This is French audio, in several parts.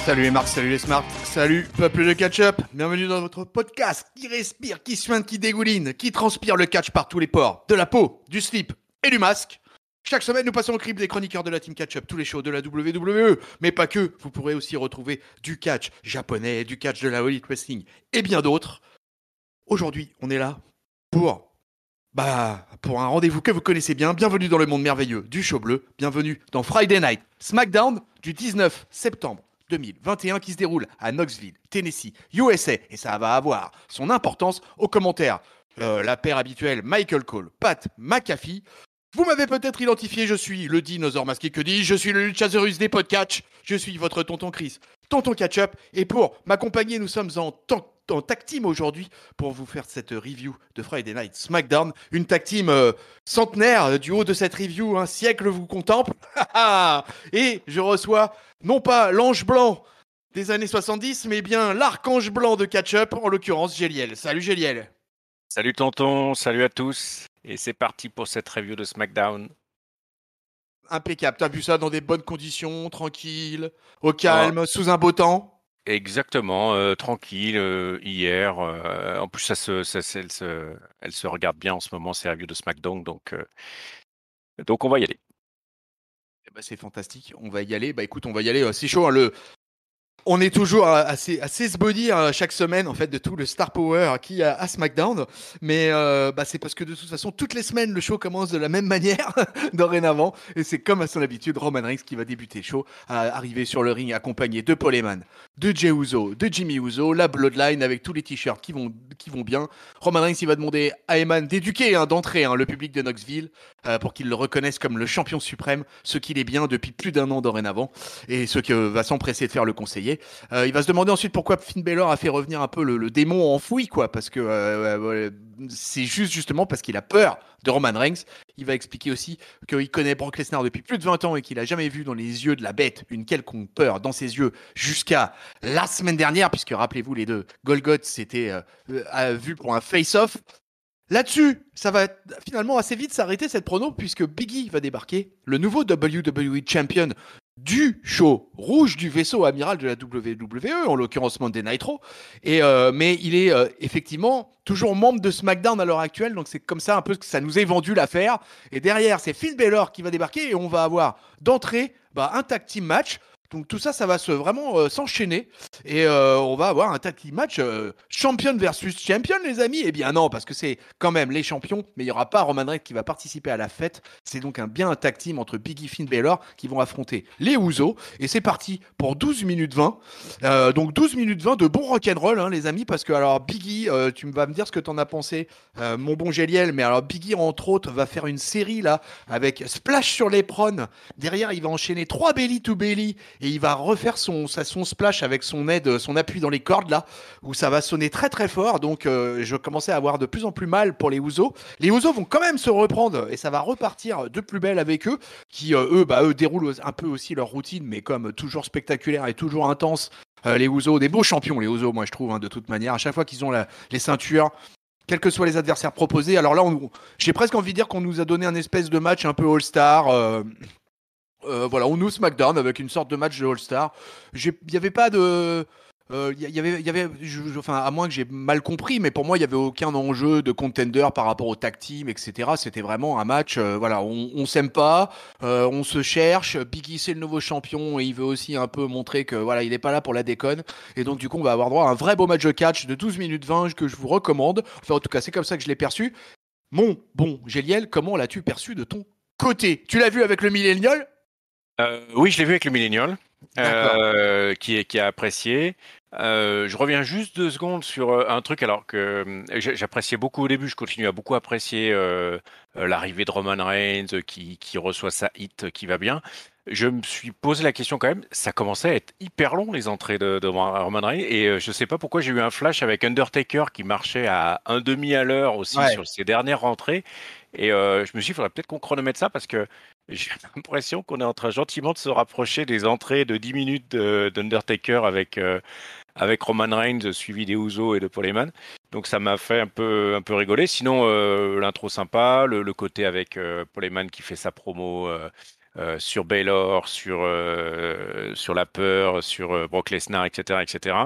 Salut les marques, salut les smarts, salut peuple de catch-up, bienvenue dans votre podcast qui respire, qui suinte, qui dégouline, qui transpire le catch par tous les pores, de la peau, du slip et du masque. Chaque semaine, nous passons au crible des chroniqueurs de la team catch-up, tous les shows de la WWE, mais pas que, vous pourrez aussi retrouver du catch japonais, du catch de la Elite Wrestling et bien d'autres. Aujourd'hui, on est là pour un rendez-vous que vous connaissez bien. Bienvenue dans le monde merveilleux du show bleu. Bienvenue dans Friday Night SmackDown du 19 septembre 2021 qui se déroule à Knoxville, Tennessee, USA. Et ça va avoir son importance aux commentaires. La paire habituelle Michael Cole, Pat McAfee. Vous m'avez peut-être identifié, je suis le dinosaure masqué, que dis-je, je suis le Luchasaurus des podcasts, je suis votre tonton Chris, tonton Catch-up, et pour m'accompagner, nous sommes en tag team aujourd'hui pour vous faire cette review de Friday Night SmackDown, une tag team centenaire du haut de cette review, un siècle vous contemple, et je reçois non pas l'ange blanc des années 70, mais bien l'archange blanc de Catch-up, en l'occurrence Géliel. Salut Géliel. Salut tonton, salut à tous, et c'est parti pour cette review de SmackDown. Impeccable, t'as vu ça dans des bonnes conditions, tranquille, au calme, sous un beau temps? Exactement, tranquille, hier. En plus, elle se regarde bien en ce moment, ces reviews de SmackDown, donc on va y aller. Eh ben, c'est fantastique, on va y aller. Bah écoute, on va y aller, c'est chaud, hein, on est toujours assez se body chaque semaine en fait de tout le star power qui a à SmackDown, mais c'est parce que de toute façon toutes les semaines le show commence de la même manière dorénavant, et c'est comme à son habitude Roman Reigns qui va débuter le show, arriver sur le ring accompagné de Paul Heyman, de Jey Uso, de Jimmy Uso, la Bloodline avec tous les t-shirts qui vont bien. Roman Reigns il va demander à Heyman d'éduquer, d'entrer le public de Knoxville pour qu'il le reconnaisse comme le champion suprême, ce qu'il est bien depuis plus d'un an dorénavant, et ce que va s'empresser de faire le conseiller. Il va se demander ensuite pourquoi Finn Balor a fait revenir un peu le démon enfoui, quoi, parce que c'est justement parce qu'il a peur de Roman Reigns. Il va expliquer aussi qu'il connaît Brock Lesnar depuis plus de 20 ans et qu'il a jamais vu dans les yeux de la bête une quelconque peur dans ses yeux jusqu'à la semaine dernière, puisque rappelez-vous, les deux Golgoth s'étaient vus pour un face-off. Là-dessus, ça va finalement assez vite s'arrêter cette prono, puisque Big E va débarquer, le nouveau WWE Champion du show rouge du vaisseau amiral de la WWE, en l'occurrence Monday Night Raw. Mais il est effectivement toujours membre de SmackDown à l'heure actuelle, donc c'est comme ça un peu que ça nous est vendu l'affaire. Et derrière, c'est Finn Balor qui va débarquer et on va avoir d'entrée un tag team match. Donc tout ça, ça va vraiment s'enchaîner et on va avoir un tag team match champion versus champion, les amis. Eh bien non, parce que c'est quand même les champions, mais il n'y aura pas Roman Reigns qui va participer à la fête. C'est donc bien un tag team entre Big E, Finn Balor qui vont affronter les Usos. Et c'est parti pour 12 minutes 20. Donc 12 minutes 20 de bon rock'n'roll, les amis, parce que alors Big E, tu vas me dire ce que t'en as pensé, mon bon Géliel, mais alors Big E, entre autres, va faire une série là avec Splash sur l'éperon. Derrière, il va enchaîner 3 belly to belly et il va refaire son splash avec son appui dans les cordes là, où ça va sonner très très fort. Donc je commençais à avoir de plus en plus mal pour les Usos. Les Usos vont quand même se reprendre et ça va repartir de plus belle avec eux, qui eux déroulent un peu aussi leur routine, mais comme toujours spectaculaire et toujours intense. Les Usos, des beaux champions, les Usos, moi je trouve, de toute manière. À chaque fois qu'ils ont les ceintures, quels que soient les adversaires proposés. Alors là, j'ai presque envie de dire qu'on nous a donné un espèce de match un peu All-Star. Voilà, on nous SmackDown avec une sorte de match de All-Star. Il n'y avait pas de. Enfin, à moins que j'ai mal compris, mais pour moi, il n'y avait aucun enjeu de contender par rapport au tag team, etc. C'était vraiment un match. Voilà, on s'aime pas, on se cherche. Big E, c'est le nouveau champion et il veut aussi un peu montrer que voilà, il n'est pas là pour la déconne. Et donc, du coup, on va avoir droit à un vrai beau match de catch de 12 minutes 20 que je vous recommande. Enfin, en tout cas, c'est comme ça que je l'ai perçu. Mon bon Géliel, comment l'as-tu perçu de ton côté? Tu l'as vu avec le Millennial? Oui, je l'ai vu avec le Millennial, D'accord. qui a apprécié. Je reviens juste 2 secondes sur un truc, alors que j'appréciais beaucoup au début, je continue à beaucoup apprécier l'arrivée de Roman Reigns qui reçoit sa hit qui va bien. Je me suis posé la question quand même, ça commençait à être hyper long les entrées de Roman Reigns, et je sais pas pourquoi j'ai eu un flash avec Undertaker qui marchait à un demi à l'heure aussi Ouais. sur ses dernières rentrées, et je me suis dit, il faudrait peut-être qu'on chronomètre ça parce que j'ai l'impression qu'on est en train gentiment de se rapprocher des entrées de 10 minutes d'Undertaker avec Roman Reigns suivi des Usos et de Paul Heyman. Donc ça m'a fait un peu rigoler. Sinon, l'intro sympa, le côté avec Paul Heyman qui fait sa promo sur Baylor, sur la peur, sur Brock Lesnar, etc., etc.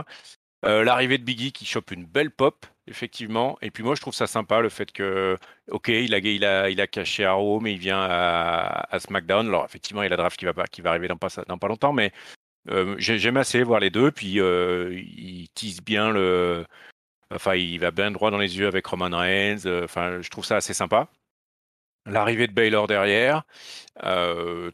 L'arrivée de Biggie qui chope une belle pop, effectivement. Et puis moi, je trouve ça sympa le fait que, ok, il a caché à Raw, mais il vient à SmackDown. Alors effectivement, il y a la draft qui va arriver dans pas longtemps, mais j'aime assez voir les deux. Puis il tease bien enfin, il va bien droit dans les yeux avec Roman Reigns. Enfin, je trouve ça assez sympa. L'arrivée de Baylor derrière,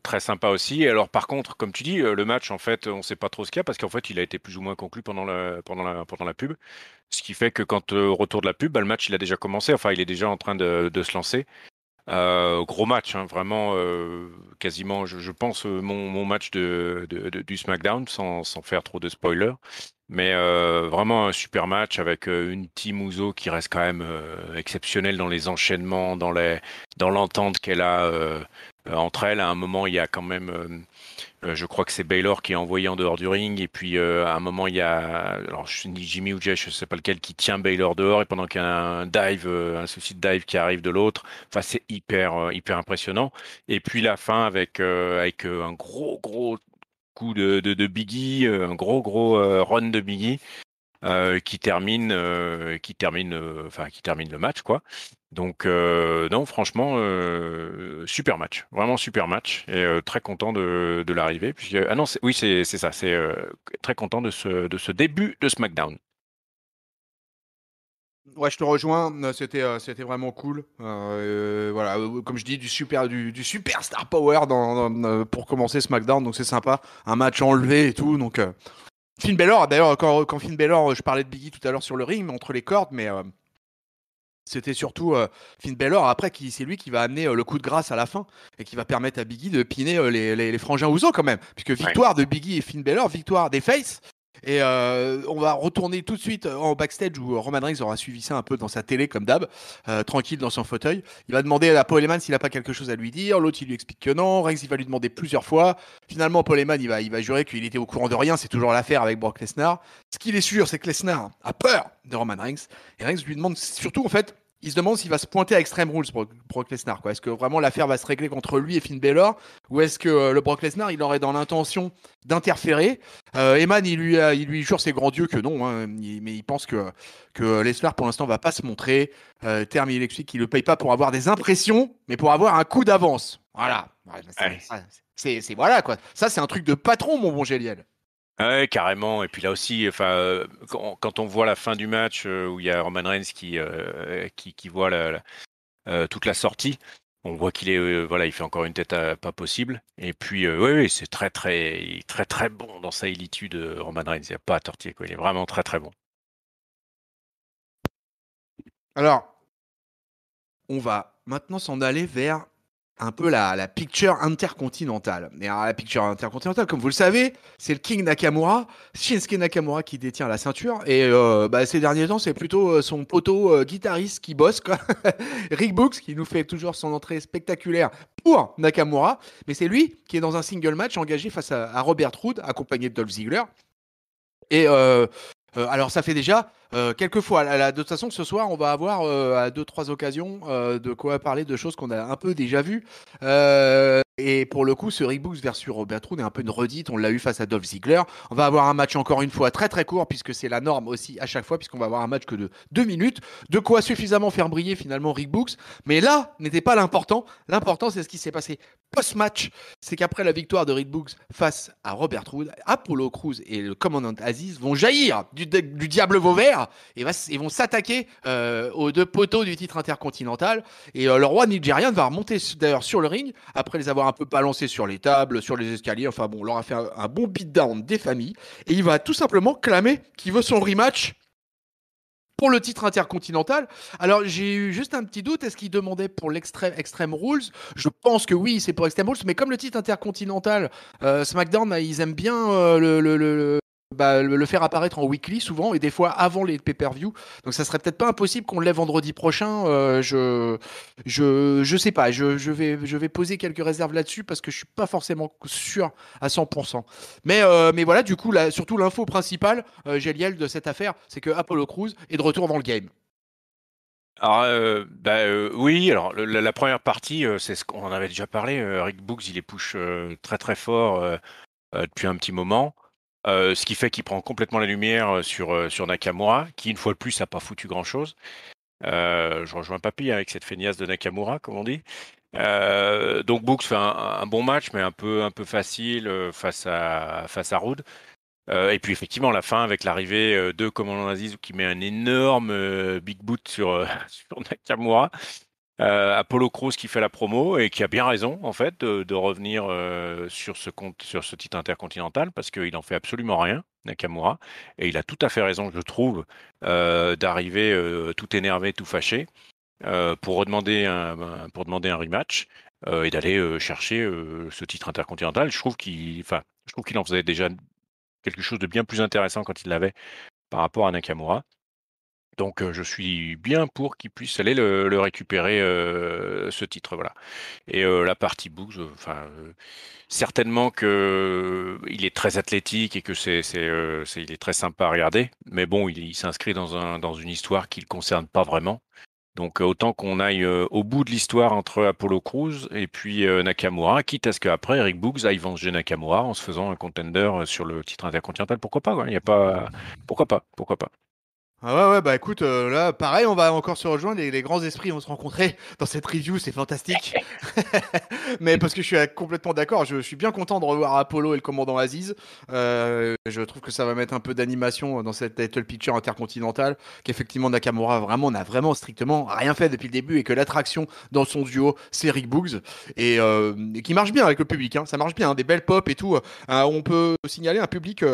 très sympa aussi. Et alors, par contre, comme tu dis, le match, en fait, on ne sait pas trop ce qu'il y a parce qu'en fait, il a été plus ou moins conclu pendant la pub. Ce qui fait que quand, au retour de la pub, bah, le match, il a déjà commencé. Enfin, il est déjà en train de se lancer. Gros match, hein, vraiment, quasiment, je pense, mon match du SmackDown, sans faire trop de spoilers. Mais vraiment un super match avec une Team Uso qui reste quand même exceptionnelle dans les enchaînements, dans l'entente qu'elle a entre elles. À un moment, il y a quand même, je crois que c'est Baylor qui est envoyé en dehors du ring. Et puis à un moment, il y a, alors je dis Jimmy ou Jay, je sais pas lequel, qui tient Baylor dehors. Et pendant qu'il y a un dive, un souci de dive qui arrive de l'autre. Enfin, c'est hyper impressionnant. Et puis la fin avec un gros coup de Biggie, un gros run de Biggie qui termine le match, quoi. Donc non, franchement, super match, vraiment super match, et très content de l'arrivée. Ah non, oui, c'est ça, c'est très content de ce début de SmackDown. Ouais, je te rejoins. C'était vraiment cool. Voilà, comme je dis, du super star power pour commencer SmackDown. Donc c'est sympa. Un match enlevé et tout. Donc Finn Balor, d'ailleurs, quand Finn Balor, je parlais de Biggie tout à l'heure sur le ring, entre les cordes, mais c'était surtout Finn Balor après c'est lui qui va amener le coup de grâce à la fin et qui va permettre à Biggie de piner les frangins Ouzo quand même, puisque Ouais. victoire de Biggie et Finn Balor, victoire des Face. Et on va retourner tout de suite en backstage où Roman Reigns aura suivi ça un peu dans sa télé comme d'hab, tranquille dans son fauteuil. Il va demander à Paul Heyman s'il a pas quelque chose à lui dire. L'autre il lui explique que non. Reigns il va lui demander plusieurs fois. Finalement Paul Heyman il va jurer qu'il était au courant de rien. C'est toujours l'affaire avec Brock Lesnar. Ce qu'il est sûr c'est que Lesnar a peur de Roman Reigns. Et Reigns lui demande surtout en fait il se demande s'il va se pointer à Extreme Rules pour Brock Lesnar. Est-ce que vraiment l'affaire va se régler contre lui et Finn Balor, ou est-ce que le Brock Lesnar il aurait dans l'intention d'interférer. Eman il lui jure ses grands dieux que non, hein, mais il pense que Lesnar pour l'instant va pas se montrer. Terme il explique qu'il ne paye pas pour avoir des impressions, mais pour avoir un coup d'avance. Voilà. Ouais, Ouais. c'est voilà quoi. Ça c'est un truc de patron mon bon Géliel. Ouais, carrément. Et puis là aussi, enfin, quand on voit la fin du match où il y a Roman Reigns qui voit toute la sortie, on voit qu'il est, voilà, il fait encore une tête pas possible. Et puis, oui, c'est très bon dans sa élitude, Roman Reigns. Il n'y a pas à tortiller, quoi. Il est vraiment très bon. Alors on va maintenant s'en aller vers un peu la picture intercontinentale. Et alors, la picture intercontinentale, comme vous le savez, c'est le King Nakamura, Shinsuke Nakamura qui détient la ceinture. Et ces derniers temps, c'est plutôt son poteau guitariste qui bosse, quoi. Rick Books, qui nous fait toujours son entrée spectaculaire pour Nakamura. Mais c'est lui qui est dans un single match engagé face à Robert Roode, accompagné de Dolph Ziggler. Et alors, ça fait déjà quelques fois. De toute façon, ce soir, on va avoir à deux, trois occasions de quoi parler de choses qu'on a un peu déjà vues. Et pour le coup, ce Rick Books versus Robert Roode est un peu une redite. On l'a eu face à Dolph Ziggler. On va avoir un match encore une fois très très court, puisque c'est la norme aussi à chaque fois, puisqu'on va avoir un match que de 2 minutes. De quoi suffisamment faire briller finalement Rick Books. Mais là, n'était pas l'important. L'important, c'est ce qui s'est passé post-match. C'est qu'après la victoire de Rick Books face à Robert Roode, Apollo Crews et le commandant Aziz vont jaillir du diable Vauvert et vont s'attaquer aux deux poteaux du titre intercontinental. Et le roi nigérian va remonter d'ailleurs sur le ring après les avoir un peu balancés sur les tables, sur les escaliers. Enfin bon, on leur a fait un bon beatdown des familles. Et il va tout simplement clamer qu'il veut son rematch pour le titre intercontinental. Alors j'ai eu juste un petit doute, est-ce qu'il demandait pour l'Extreme Rules? Je pense que oui, c'est pour Extreme Rules, mais comme le titre intercontinental, SmackDown, ils aiment bien le faire apparaître en weekly souvent, et des fois avant les pay-per-view. Donc ça serait peut-être pas impossible qu'on le lève vendredi prochain. Je sais pas, je vais poser quelques réserves là-dessus parce que je suis pas forcément sûr à 100%. Mais voilà, du coup, surtout l'info principale, Géliel, de cette affaire, c'est que Apollo Crews est de retour dans le game. Alors, oui, alors la première partie, c'est ce qu'on en avait déjà parlé. Rick Books, il les push très très fort depuis un petit moment. Ce qui fait qu'il prend complètement la lumière sur Nakamura, qui une fois de plus n'a pas foutu grand-chose. Je rejoins Papy avec cette feignasse de Nakamura, comme on dit. Donc Books fait un bon match, mais un peu facile face à Rude. Et puis effectivement, la fin avec l'arrivée de Commandant Aziz qui met un énorme big boot sur, sur Nakamura. Apollo Crews qui fait la promo et qui a bien raison en fait de revenir sur ce titre intercontinental parce qu'il en fait absolument rien, Nakamura, et il a tout à fait raison, je trouve, d'arriver tout énervé, tout fâché pour demander un rematch et d'aller chercher ce titre intercontinental. Je trouve qu'il en faisait déjà quelque chose de bien plus intéressant quand il l'avait par rapport à Nakamura. Donc, je suis bien pour qu'il puisse aller le récupérer, ce titre, voilà. Et la partie Boogs, certainement que il est très athlétique et que il est très sympa à regarder. Mais bon, il s'inscrit dans une histoire qui le concerne pas vraiment. Donc, autant qu'on aille au bout de l'histoire entre Apollo Crews et puis Nakamura, quitte à ce qu'après Eric Boogs aille venger Nakamura en se faisant un contender sur le titre intercontinental. Pourquoi pas, quoi. Il y a pas, pourquoi pas, pourquoi pas. Ah ouais, ouais, bah écoute, là, pareil, on va encore se rejoindre, les grands esprits vont se rencontrer dans cette review, c'est fantastique. Mais parce que je suis complètement d'accord, je suis bien content de revoir Apollo et le commandant Aziz. Je trouve que ça va mettre un peu d'animation dans cette title picture intercontinentale, qu'effectivement Nakamura vraiment n'a vraiment strictement rien fait depuis le début et que l'attraction dans son duo, c'est Rick Boogs. Et qui marche bien avec le public, hein, ça marche bien, hein, des belles pop et tout. On peut signaler un public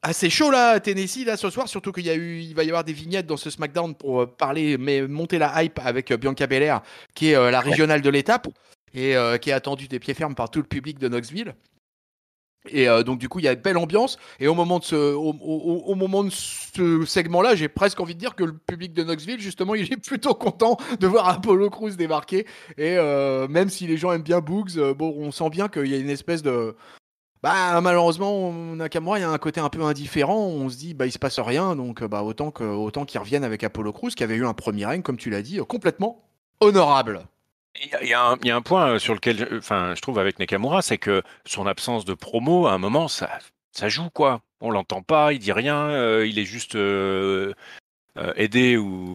assez chaud là à Tennessee là ce soir, surtout il va y avoir des vignettes dans ce SmackDown pour parler, mais monter la hype avec Bianca Belair, qui est la régionale de l'étape et qui est attendue des pieds fermes par tout le public de Knoxville. Et donc du coup il y a une belle ambiance. Et au moment de ce segment-là, j'ai presque envie de dire que le public de Knoxville justement il est plutôt content de voir Apollo Crews débarquer. Et même si les gens aiment bien Boogs, bon on sent bien qu'il y a une espèce de bah malheureusement, Nakamura, il y a un côté un peu indifférent. On se dit bah il se passe rien, donc bah autant qu'il revienne avec Apollo Crews, qui avait eu un premier règne, comme tu l'as dit, complètement honorable. Il y a un point sur lequel, je trouve avec Nakamura, c'est que son absence de promo, à un moment, ça joue quoi. On l'entend pas, il dit rien, il est juste aidé ou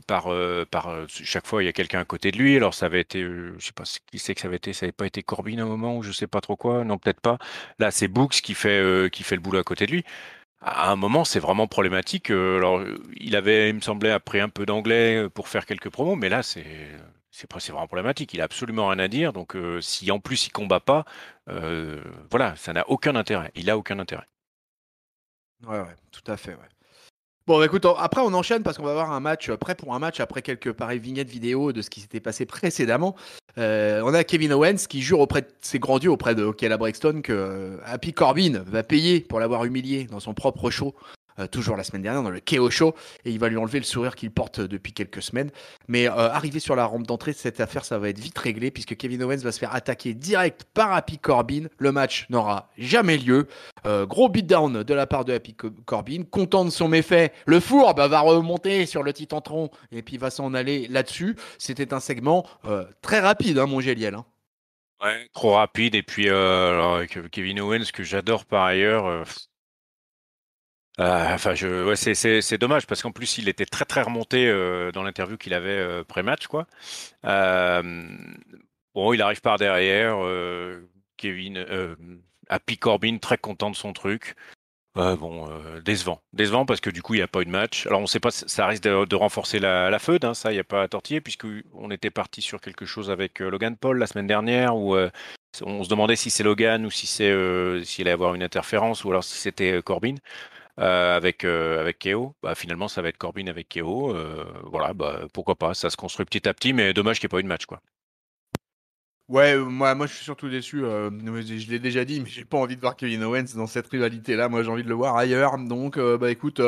chaque fois il y a quelqu'un à côté de lui. Alors ça avait été, je sais pas qui c'est que ça avait été, ça avait pas été Corbin à un moment ou je sais pas trop quoi, non peut-être pas. Là c'est Books qui fait le boulot à côté de lui. À un moment c'est vraiment problématique. Alors il avait, il me semblait, appris un peu d'anglais pour faire quelques promos, mais là c'est vraiment problématique. Il a absolument rien à dire. Donc si en plus il combat pas, voilà, ça n'a aucun intérêt. Il a aucun intérêt. Ouais, ouais, tout à fait, ouais. Bon, bah, écoute, après on enchaîne parce qu'on va avoir un match prêt pour un match après quelques pareilles vignettes vidéo de ce qui s'était passé précédemment. On a Kevin Owens qui jure auprès de ses grands dieux, auprès de Kayla Braxton, que Happy Corbin va payer pour l'avoir humilié dans son propre show. Toujours la semaine dernière dans le KO Show, et il va lui enlever le sourire qu'il porte depuis quelques semaines. Mais arrivé sur la rampe d'entrée, cette affaire, ça va être vite réglé puisque Kevin Owens va se faire attaquer direct par Happy Corbin. Le match n'aura jamais lieu. Gros beatdown de la part de Happy Corbin. Content de son méfait, le four va remonter sur le Titantron et puis va s'en aller là-dessus. C'était un segment très rapide, hein, mon Géliel, hein. Ouais, trop rapide. Et puis alors, avec Kevin Owens que j'adore par ailleurs. Ouais, c'est dommage parce qu'en plus il était très très remonté dans l'interview qu'il avait pré-match quoi. Euh, bon, il arrive par derrière, Kevin, Happy Corbin très content de son truc. Bon, décevant parce que du coup il n'y a pas eu de match. Alors on sait pas, ça risque de renforcer la feud, hein, ça il n'y a pas à tortiller puisque on était parti sur quelque chose avec Logan Paul la semaine dernière où on se demandait si c'est Logan ou si s'il allait avoir une interférence ou alors si c'était Corbin avec KO. Bah, finalement, ça va être Corbin avec KO. Voilà, bah, pourquoi pas. Ça se construit petit à petit, mais dommage qu'il n'y ait pas eu de match, quoi. Ouais, moi je suis surtout déçu. Je l'ai déjà dit, mais j'ai pas envie de voir Kevin Owens dans cette rivalité-là. Moi j'ai envie de le voir ailleurs. Donc bah écoute,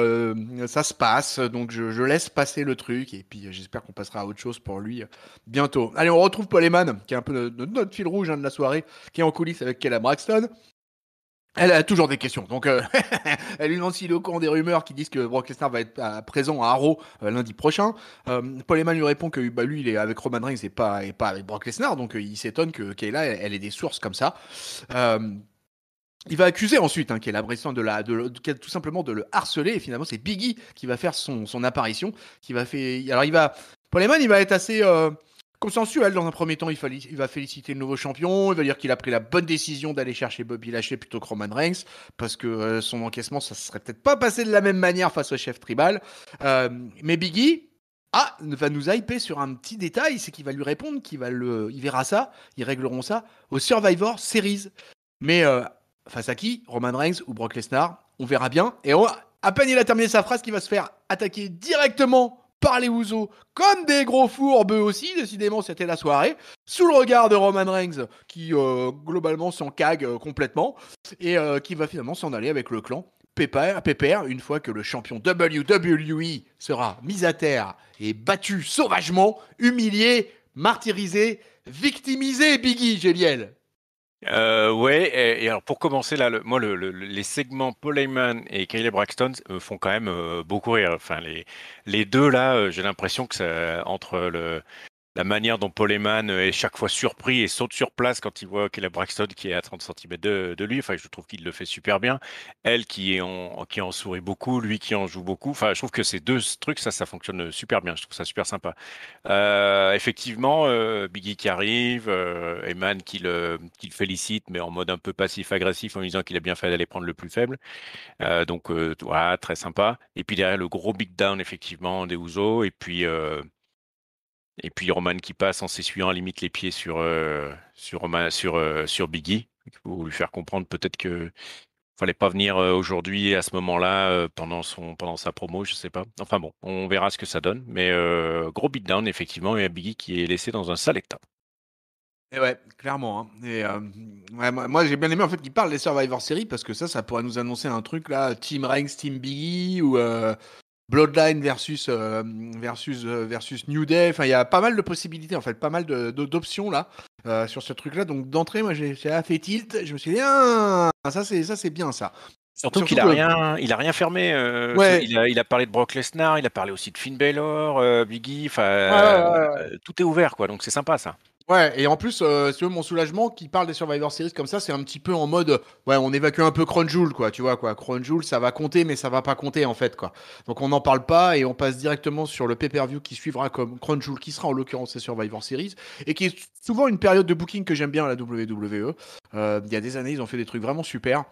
ça se passe. Donc je laisse passer le truc et puis j'espère qu'on passera à autre chose pour lui bientôt. Allez, on retrouve Paul Heyman, qui est un peu notre fil rouge, hein, de la soirée, qui est en coulisses avec Kayla Braxton. Elle a toujours des questions. Donc, elle lui demande s'il est au courant des rumeurs qui disent que Brock Lesnar va être présent à Raw lundi prochain. Paul Heyman lui répond que bah, lui, il est avec Roman Reigns et pas avec Brock Lesnar. Donc, il s'étonne que Kayla, elle ait des sources comme ça. Euh, il va accuser ensuite Kayla Braxton tout simplement de le harceler. Et finalement, c'est Biggie qui va faire son apparition. Paul Heyman, il va être assez consensuel dans un premier temps. Il va féliciter le nouveau champion. Il va dire qu'il a pris la bonne décision d'aller chercher Bobby Lashley plutôt que Roman Reigns. Parce que son encaissement, ça ne serait peut-être pas passé de la même manière face au chef tribal. Mais Biggie, va nous hyper sur un petit détail, c'est qu'il va lui répondre il verra ça, ils régleront ça au Survivor Series. Mais face à qui? Roman Reigns ou Brock Lesnar? On verra bien. À peine il a terminé sa phrase, qu'il va se faire attaquer directement par les Usos, comme des gros fourbes eux aussi. Décidément, c'était la soirée. Sous le regard de Roman Reigns, qui globalement s'en cague complètement, et qui va finalement s'en aller avec le clan Pépère, une fois que le champion WWE sera mis à terre et battu sauvagement, humilié, martyrisé, victimisé, Biggie, Géliel. Ouais, et alors pour commencer là, les segments Paul Heyman et Kayla Braxton me font quand même beaucoup rire. Enfin, les deux là, j'ai l'impression que entre la manière dont Paul Heyman est chaque fois surpris et saute sur place quand il voit Kayla Braxton qui est à 30 centimètres de lui. Enfin, je trouve qu'il le fait super bien. Elle qui en sourit beaucoup, lui qui en joue beaucoup. Enfin, je trouve que ces deux trucs, ça fonctionne super bien. Je trouve ça super sympa. Effectivement, Biggie qui arrive, Heyman qui le félicite, mais en mode un peu passif-agressif en lui disant qu'il a bien fait d'aller prendre le plus faible. Donc, voilà, très sympa. Et puis derrière, le gros big down, effectivement, des Usos. Et puis Roman qui passe en s'essuyant à la limite les pieds sur Biggie. Il faut lui faire comprendre peut-être que fallait pas venir aujourd'hui à ce moment-là pendant sa promo, je sais pas. Enfin bon, on verra ce que ça donne. Mais gros beatdown effectivement et un Biggie qui est laissé dans un sale état. Et ouais, clairement. Et ouais, moi, j'ai bien aimé en fait qu'il parle des Survivor Series parce que ça pourrait nous annoncer un truc là, Team Reigns, Team Biggie ou Bloodline versus New Day. Enfin, il y a pas mal de possibilités en fait, pas mal d'options là sur ce truc-là. Donc d'entrée, moi, j'ai fait tilt. Je me suis dit, ça c'est bien ça. Surtout Surtout qu'il a que rien, il a rien fermé. ouais, Il a parlé de Brock Lesnar, il a parlé aussi de Finn Balor, Biggie. Enfin, ouais, ouais, ouais. tout est ouvert quoi. Donc c'est sympa ça. Ouais, et en plus, si tu veux, mon soulagement qui parle des Survivor Series comme ça, c'est un petit peu en mode, ouais, on évacue un peu Crown Jewel, quoi, tu vois, quoi. Crown Jewel, ça va compter, mais ça va pas compter, en fait, quoi. Donc on n'en parle pas et on passe directement sur le pay-per-view qui suivra comme Crown Jewel, qui sera en l'occurrence ces Survivor Series, et qui est souvent une période de booking que j'aime bien à la WWE. Il y a des années, ils ont fait des trucs vraiment super.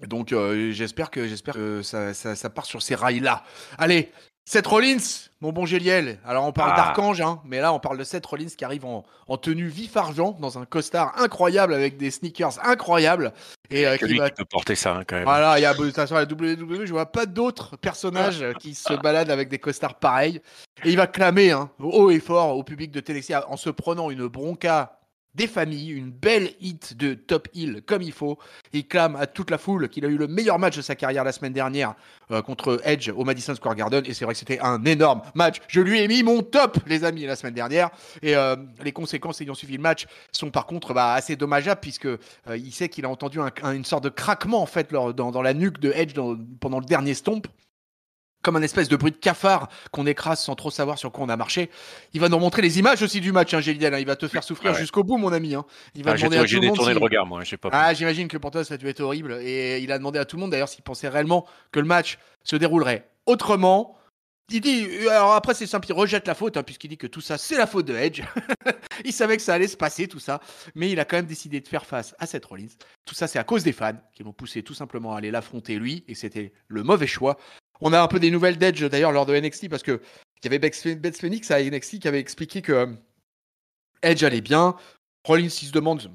Donc j'espère que ça part sur ces rails-là. Allez, Seth Rollins, mon bon Géliel. Alors on parle Ah, d'Archange, mais là on parle de Seth Rollins qui arrive en tenue vif argent, dans un costard incroyable avec des sneakers incroyables. il n'y Et a que qui lui va... qui peut porter ça quand même. Voilà, il y a de toute façon, la WWE, je vois pas d'autres personnages qui se baladent avec des costards pareils. Et il va clamer haut et fort au public de Tennessee en se prenant une bronca des familles, une belle hit de Top Hill comme il faut. Il clame à toute la foule qu'il a eu le meilleur match de sa carrière la semaine dernière contre Edge au Madison Square Garden. Et c'est vrai que c'était un énorme match. Je lui ai mis mon top, les amis, la semaine dernière. Et les conséquences ayant suivi le match sont par contre assez dommageables puisque il sait qu'il a entendu une sorte de craquement en fait dans la nuque de Edge pendant le dernier stomp, comme un espèce de bruit de cafard qu'on écrase sans trop savoir sur quoi on a marché. Il va nous montrer les images aussi du match, Géliel. Il va te faire souffrir Ah ouais. jusqu'au bout, mon ami. Il va Ah, demander à tout j'ai le monde détourné le si... regard moi, j'ai pas pu. Ah, j'imagine que pour toi, ça a dû être horrible. Et il a demandé à tout le monde, d'ailleurs, s'il pensait réellement que le match se déroulerait autrement. Il dit, alors après c'est simple, il rejette la faute, puisqu'il dit que tout ça c'est la faute de Edge. Il savait que ça allait se passer tout ça, mais il a quand même décidé de faire face à Seth Rollins. Tout ça c'est à cause des fans qui l'ont poussé tout simplement à aller l'affronter lui, et c'était le mauvais choix. On a un peu des nouvelles d'Edge d'ailleurs lors de NXT, parce que il y avait Beth Phoenix à NXT qui avait expliqué que Edge allait bien. Rollins il se demande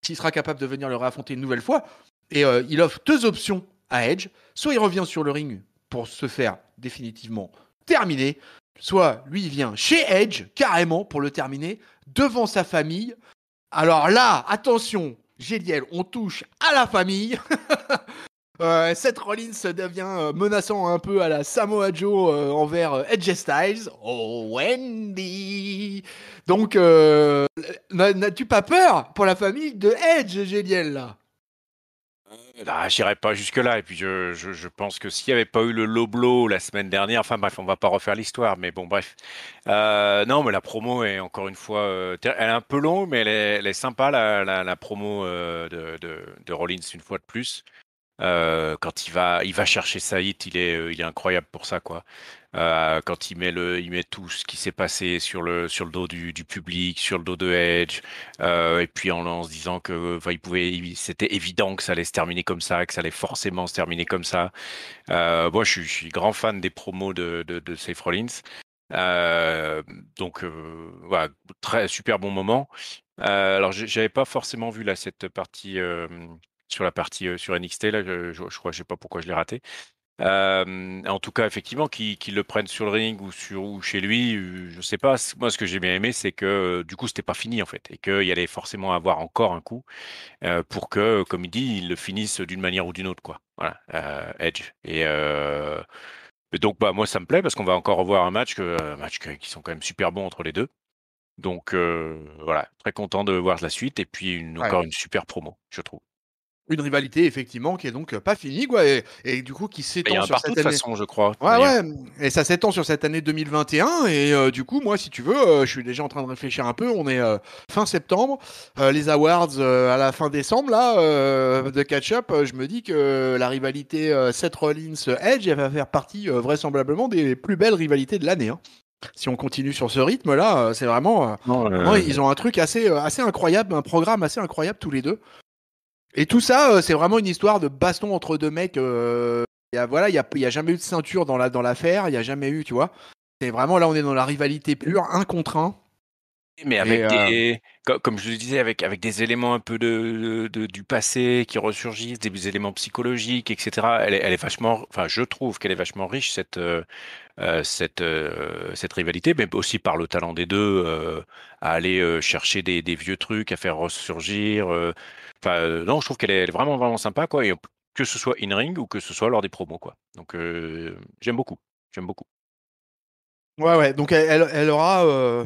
s'il sera capable de venir le réaffronter une nouvelle fois, et il offre deux options à Edge. Soit il revient sur le ring pour se faire définitivement terminé, soit lui il vient chez Edge carrément pour le terminer devant sa famille. Alors là, attention, Géliel, on touche à la famille. Seth Rollins devient menaçant un peu à la Samoa Joe envers Edge Styles. Oh Wendy. Donc n'as-tu pas peur pour la famille de Edge, Géliel là? Ah, j'irai pas jusque-là. Et puis, je pense que s'il n'y avait pas eu le low blow la semaine dernière, enfin bref, on va pas refaire l'histoire, mais bon, bref. Non, mais la promo est encore une fois, elle est un peu longue, mais elle est sympa, la promo de Rollins une fois de plus. Quand il va chercher Saïd, il est incroyable pour ça, quoi. Quand il met tout ce qui s'est passé sur le dos du public, sur le dos de Edge, et puis en se disant que, enfin, c'était évident que ça allait se terminer comme ça, que ça allait forcément se terminer comme ça. Moi, je suis grand fan des promos de Seth Rollins. Euh, donc, voilà, très super bon moment. Alors, j'avais pas forcément vu là cette partie sur la partie sur NXT là. Je crois, je sais pas pourquoi je l'ai raté. En tout cas, effectivement, qu'ils le prennent sur le ring ou chez lui, je sais pas. Moi, ce que j'ai bien aimé, c'est que du coup, c'était pas fini en fait, et qu'il y allait forcément avoir encore un coup pour que, comme il dit, ils le finissent d'une manière ou d'une autre, quoi. Voilà, Edge. Et donc, bah, moi, ça me plaît parce qu'on va encore revoir qui sont quand même super bons entre les deux. Donc, voilà, très content de voir la suite et puis Ouais. encore une super promo, je trouve. Une rivalité effectivement qui est donc pas finie quoi et du coup qui Mais il y s'étend a un sur partout cette de toute année. façon, je crois, de toute Ouais, manière. ouais, et ça s'étend sur cette année 2021 et du coup, moi, si tu veux, je suis déjà en train de réfléchir un peu. On est fin septembre, les awards à la fin décembre, là, de catch-up. Je me dis que la rivalité Seth Rollins-Edge, elle va faire partie vraisemblablement des plus belles rivalités de l'année, hein. Si on continue sur ce rythme-là, c'est vraiment, Non, vraiment, ils ont un truc assez incroyable, un programme assez incroyable tous les deux. Et tout ça, c'est vraiment une histoire de baston entre deux mecs. Voilà, il y a jamais eu de ceinture dans l'affaire. Il y a jamais eu, tu vois. C'est vraiment là, on est dans la rivalité pure, un contre un. mais Et comme je le disais, avec des éléments un peu du passé qui ressurgissent, des éléments psychologiques, etc. Elle est vachement, enfin, je trouve qu'elle est vachement riche, cette rivalité, mais aussi par le talent des deux à aller chercher des vieux trucs, à faire ressurgir. Enfin, non, je trouve qu'elle est vraiment, vraiment sympa, quoi. Et que ce soit in-ring ou que ce soit lors des promos, quoi. Donc, j'aime beaucoup. J'aime beaucoup. ouais, ouais. Donc elle aura.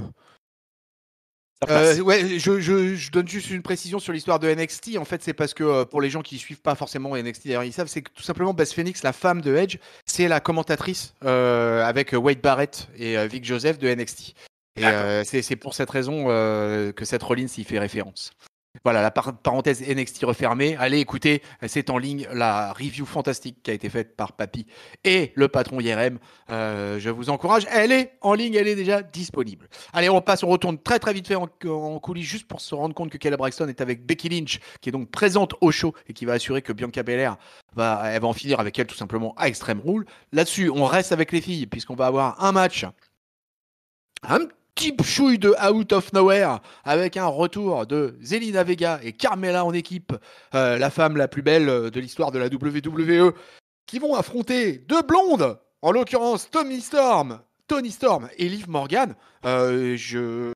Sa place. Ouais, je donne juste une précision sur l'histoire de NXT. En fait, c'est parce que pour les gens qui suivent pas forcément NXT, d'ailleurs, ils savent, c'est que tout simplement Beth Phoenix, la femme de Edge, c'est la commentatrice avec Wade Barrett et Vic Joseph de NXT. Et D'accord. c'est pour cette raison que Seth Rollins y fait référence. Voilà, la parenthèse NXT refermée. Allez écoutez, c'est en ligne la review fantastique qui a été faite par Papy et le patron IRM. Je vous encourage. Elle est en ligne, elle est déjà disponible. Allez, on retourne très très vite fait en coulisses juste pour se rendre compte que Kelly Braxton est avec Becky Lynch, qui est donc présente au show et qui va assurer que Bianca Belair elle va en finir avec elle tout simplement à Extreme Rule. Là-dessus, on reste avec les filles puisqu'on va avoir un match un petit chouille de Out of Nowhere avec un retour de Zelina Vega et Carmella en équipe, la femme la plus belle de l'histoire de la WWE, qui vont affronter deux blondes, en l'occurrence Tony Storm et Liv Morgan. Sur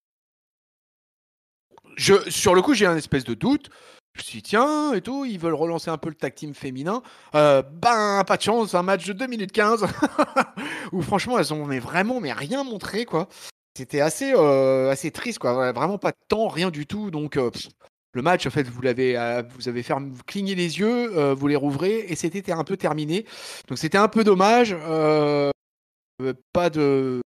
le coup, j'ai un espèce de doute. Je me suis dit, tiens, et tout, ils veulent relancer un peu le tag team féminin. Ben, pas de chance, un match de 2 minutes 15 où franchement, elles ont mais rien montré, quoi. C'était assez triste, quoi. Voilà, vraiment pas de temps, rien du tout. Donc, le match, en fait, vous avez fait vous clignez les yeux, vous les rouvrez, et c'était un peu terminé. Donc, c'était un peu dommage. Pas de.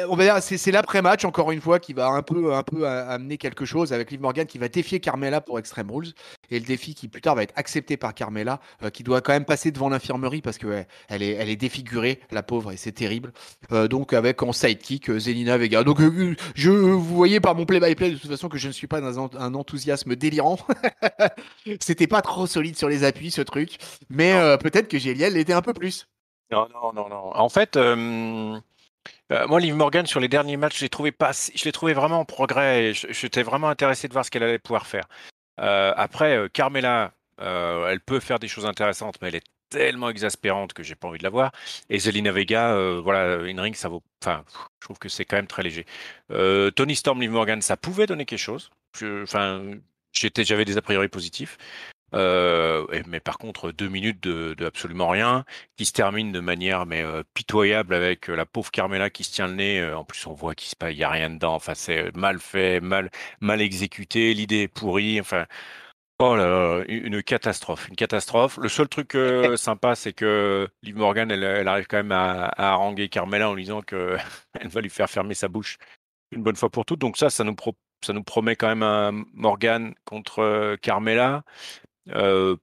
On va dire, c'est l'après-match, encore une fois, qui va un peu amener quelque chose avec Liv Morgan qui va défier Carmella pour Extreme Rules. Et le défi qui, plus tard, va être accepté par Carmella, qui doit quand même passer devant l'infirmerie parce qu'elle elle est défigurée, la pauvre, et c'est terrible. Donc, avec en sidekick Zelina Vega. Donc, vous voyez par mon play-by-play, de toute façon, que je ne suis pas dans un enthousiasme délirant. C'était pas trop solide sur les appuis, ce truc. Mais Non, peut-être que Géliel l'était un peu plus. non, non, non, non. En fait, moi, Liv Morgan, sur les derniers matchs, je l'ai trouvé vraiment en progrès et j'étais vraiment intéressé de voir ce qu'elle allait pouvoir faire. Après, Carmella, elle peut faire des choses intéressantes, mais elle est tellement exaspérante que j'ai pas envie de la voir. Et Zelina Vega, voilà, in-ring, ça vaut. Enfin, je trouve que c'est quand même très léger. Tony Storm, Liv Morgan, ça pouvait donner quelque chose. Enfin, j'avais des a priori positifs. Mais par contre, 2 minutes de absolument rien, qui se termine de manière pitoyable avec la pauvre Carmela qui se tient le nez. En plus, on voit qu'il il y a rien dedans. Enfin, c'est mal fait, mal exécuté. L'idée est pourrie. Enfin, Oh là là, une catastrophe, une catastrophe. Le seul truc sympa, c'est que Liv Morgan, elle arrive quand même à haranguer Carmella en lui disant que elle va lui faire fermer sa bouche une bonne fois pour toutes. Donc ça nous promet quand même un Morgan contre Carmella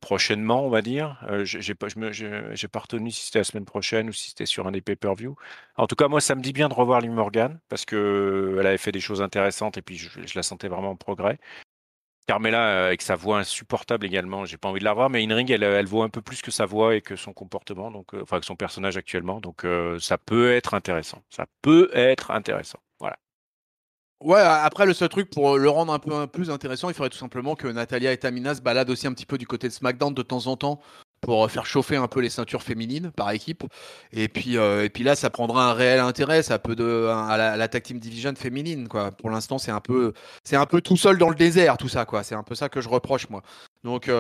prochainement, on va dire. J'ai pas, j'ai pas retenu si c'était la semaine prochaine ou si c'était sur un des pay-per-view. En tout cas, moi, ça me dit bien de revoir Liv Morgan parce que elle avait fait des choses intéressantes et puis je la sentais vraiment en progrès. Carmela, avec sa voix insupportable également, j'ai pas envie de la revoir, mais in-ring, elle vaut un peu plus que sa voix et que son comportement, donc, enfin, que son personnage actuellement, donc ça peut être intéressant. Ça peut être intéressant. Voilà. Ouais, après, le seul truc pour le rendre un peu plus intéressant, il faudrait tout simplement que Natalia et Tamina se baladent aussi un petit peu du côté de SmackDown de temps en temps pour faire chauffer un peu les ceintures féminines par équipe. Et puis là, ça prendra un réel intérêt, ça peut à la Tag Team Division féminine, quoi. Pour l'instant, c'est un peu tout seul dans le désert, tout ça, quoi. C'est un peu ça que je reproche, moi. Donc,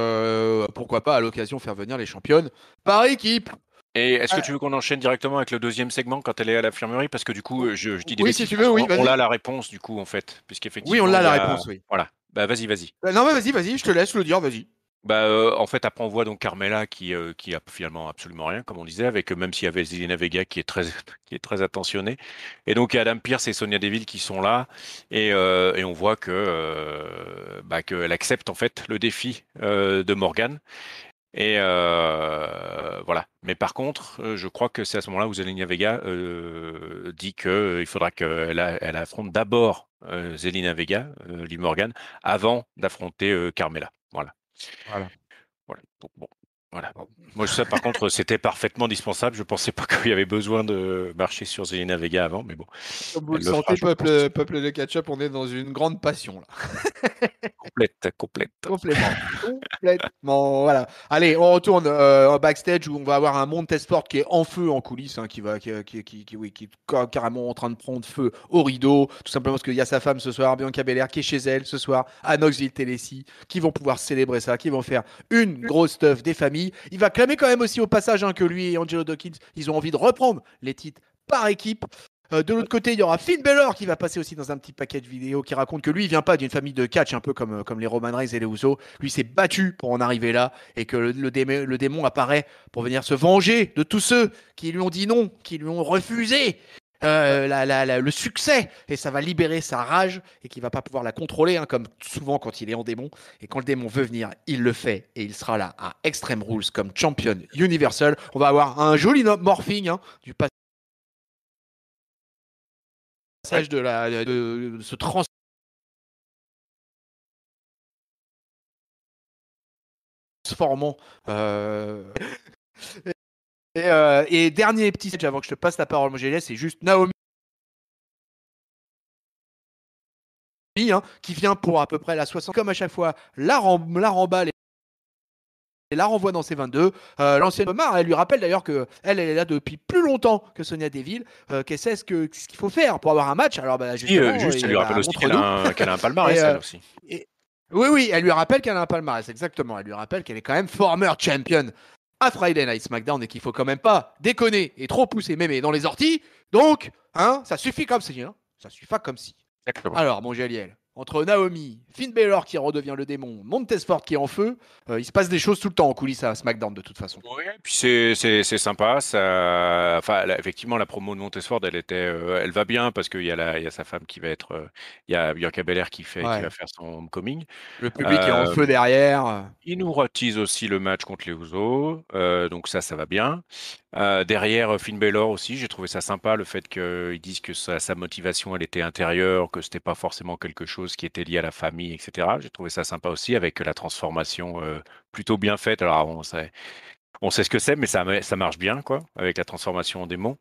pourquoi pas à l'occasion faire venir les championnes par équipe. Et est-ce que Ah, tu veux qu'on enchaîne directement avec le deuxième segment quand elle est à l'infirmerie? Parce que du coup, je dis des oui, si bêtises, tu parce veux, oui, qu'on vas-y. a la réponse, du coup, en fait, Oui, on puisqu'effectivement, l'a il y la a... réponse, oui. Voilà. Bah, vas-y, vas-y. Non, mais vas-y, je te laisse le dire, vas-y. Bah, en fait, après, on voit donc Carmela qui a finalement absolument rien, comme on disait, avec même s'il y avait Zelina Vega qui est très, qui est très attentionnée. Et donc, il y a Adam Pearce et Sonia Deville qui sont là. Et on voit que, bah, qu'elle accepte, en fait, le défi de Morgan. Et voilà. Mais par contre, je crois que c'est à ce moment-là où Zelina Vega dit que il faudra elle affronte d'abord Zelina Vega, Liv Morgan, avant d'affronter Carmela. Voilà. Voilà. Voilà. Donc, bon, voilà. Moi, ça, par contre, c'était parfaitement dispensable. Je pensais pas qu'il y avait besoin de marcher sur Zelina Vega avant, mais bon, Comme vous le elle le fera, sentez, je pense. peuple de ketchup, on est dans une grande passion là. Complète, complète. Complètement. Complètement. Voilà. Allez, on retourne en backstage où on va avoir un Montesport qui est en feu en coulisses, hein, oui, qui est carrément en train de prendre feu au rideau. Tout simplement parce qu'il y a sa femme ce soir, Bianca Belair, qui est chez elle ce soir à Knoxville, Tennessee, qui vont pouvoir célébrer ça, qui vont faire une grosse stuff des familles. Il va clamer quand même aussi au passage hein, que lui et Angelo Dawkins, ils ont envie de reprendre les titres par équipe. De l'autre côté, il y aura Finn Balor qui va passer aussi dans un petit paquet de vidéos qui raconte que lui, il vient pas d'une famille de catch, un peu comme les Roman Reigns et les Usos. Lui s'est battu pour en arriver là et que le démon apparaît pour venir se venger de tous ceux qui lui ont dit non, qui lui ont refusé le succès. Et ça va libérer sa rage et qu'il va pas pouvoir la contrôler, hein, comme souvent quand il est en démon. Et quand le démon veut venir, il le fait et il sera là à Extreme Rules comme champion Universal. On va avoir un joli morphing hein, du Ouais. passage de se transformant. Et dernier petit sketch avant que je te passe la parole, moi c'est juste Naomi hein, qui vient pour à peu près la 60, comme à chaque fois, la remballe et la renvoie dans ses 22. L'ancienne Omar, elle lui rappelle d'ailleurs qu'elle elle est là depuis plus longtemps que Sonia Deville, qu'elle sait ce qu'il faut faire pour avoir un match. Alors bah, Si, justement, juste, ça lui rappelle aussi montre-nous. qu'elle a un et, palmarès, elle euh, aussi. et- oui, oui, elle lui rappelle qu'elle a un palmarès, exactement. Elle lui rappelle qu'elle est quand même former champion à Friday Night SmackDown et qu'il faut quand même pas déconner et trop pousser mémé dans les orties. Donc, hein, ça suffit comme si. Hein, ça suffit pas comme si. Exactement. Alors, mon Géliel, entre Naomi, Finn Balor qui redevient le démon, Montesport qui est en feu, il se passe des choses tout le temps en coulisses à SmackDown de toute façon. Ouais, puis c'est sympa. Ça, enfin, effectivement, la promo de Montesfort, elle va bien parce il y a sa femme qui va être, il y a Bianca Belair qui va Ouais. faire son homecoming. Le public est en Euh, feu derrière. il nous ratisse aussi le match contre les Usos, donc ça va bien. Derrière Finn Balor aussi, j'ai trouvé ça sympa le fait qu'ils disent que sa motivation elle était intérieure, que c'était pas forcément quelque chose qui était lié à la famille, etc. J'ai trouvé ça sympa aussi avec la transformation plutôt bien faite. Alors on sait ce que c'est, mais ça marche bien quoi, avec la transformation en démon.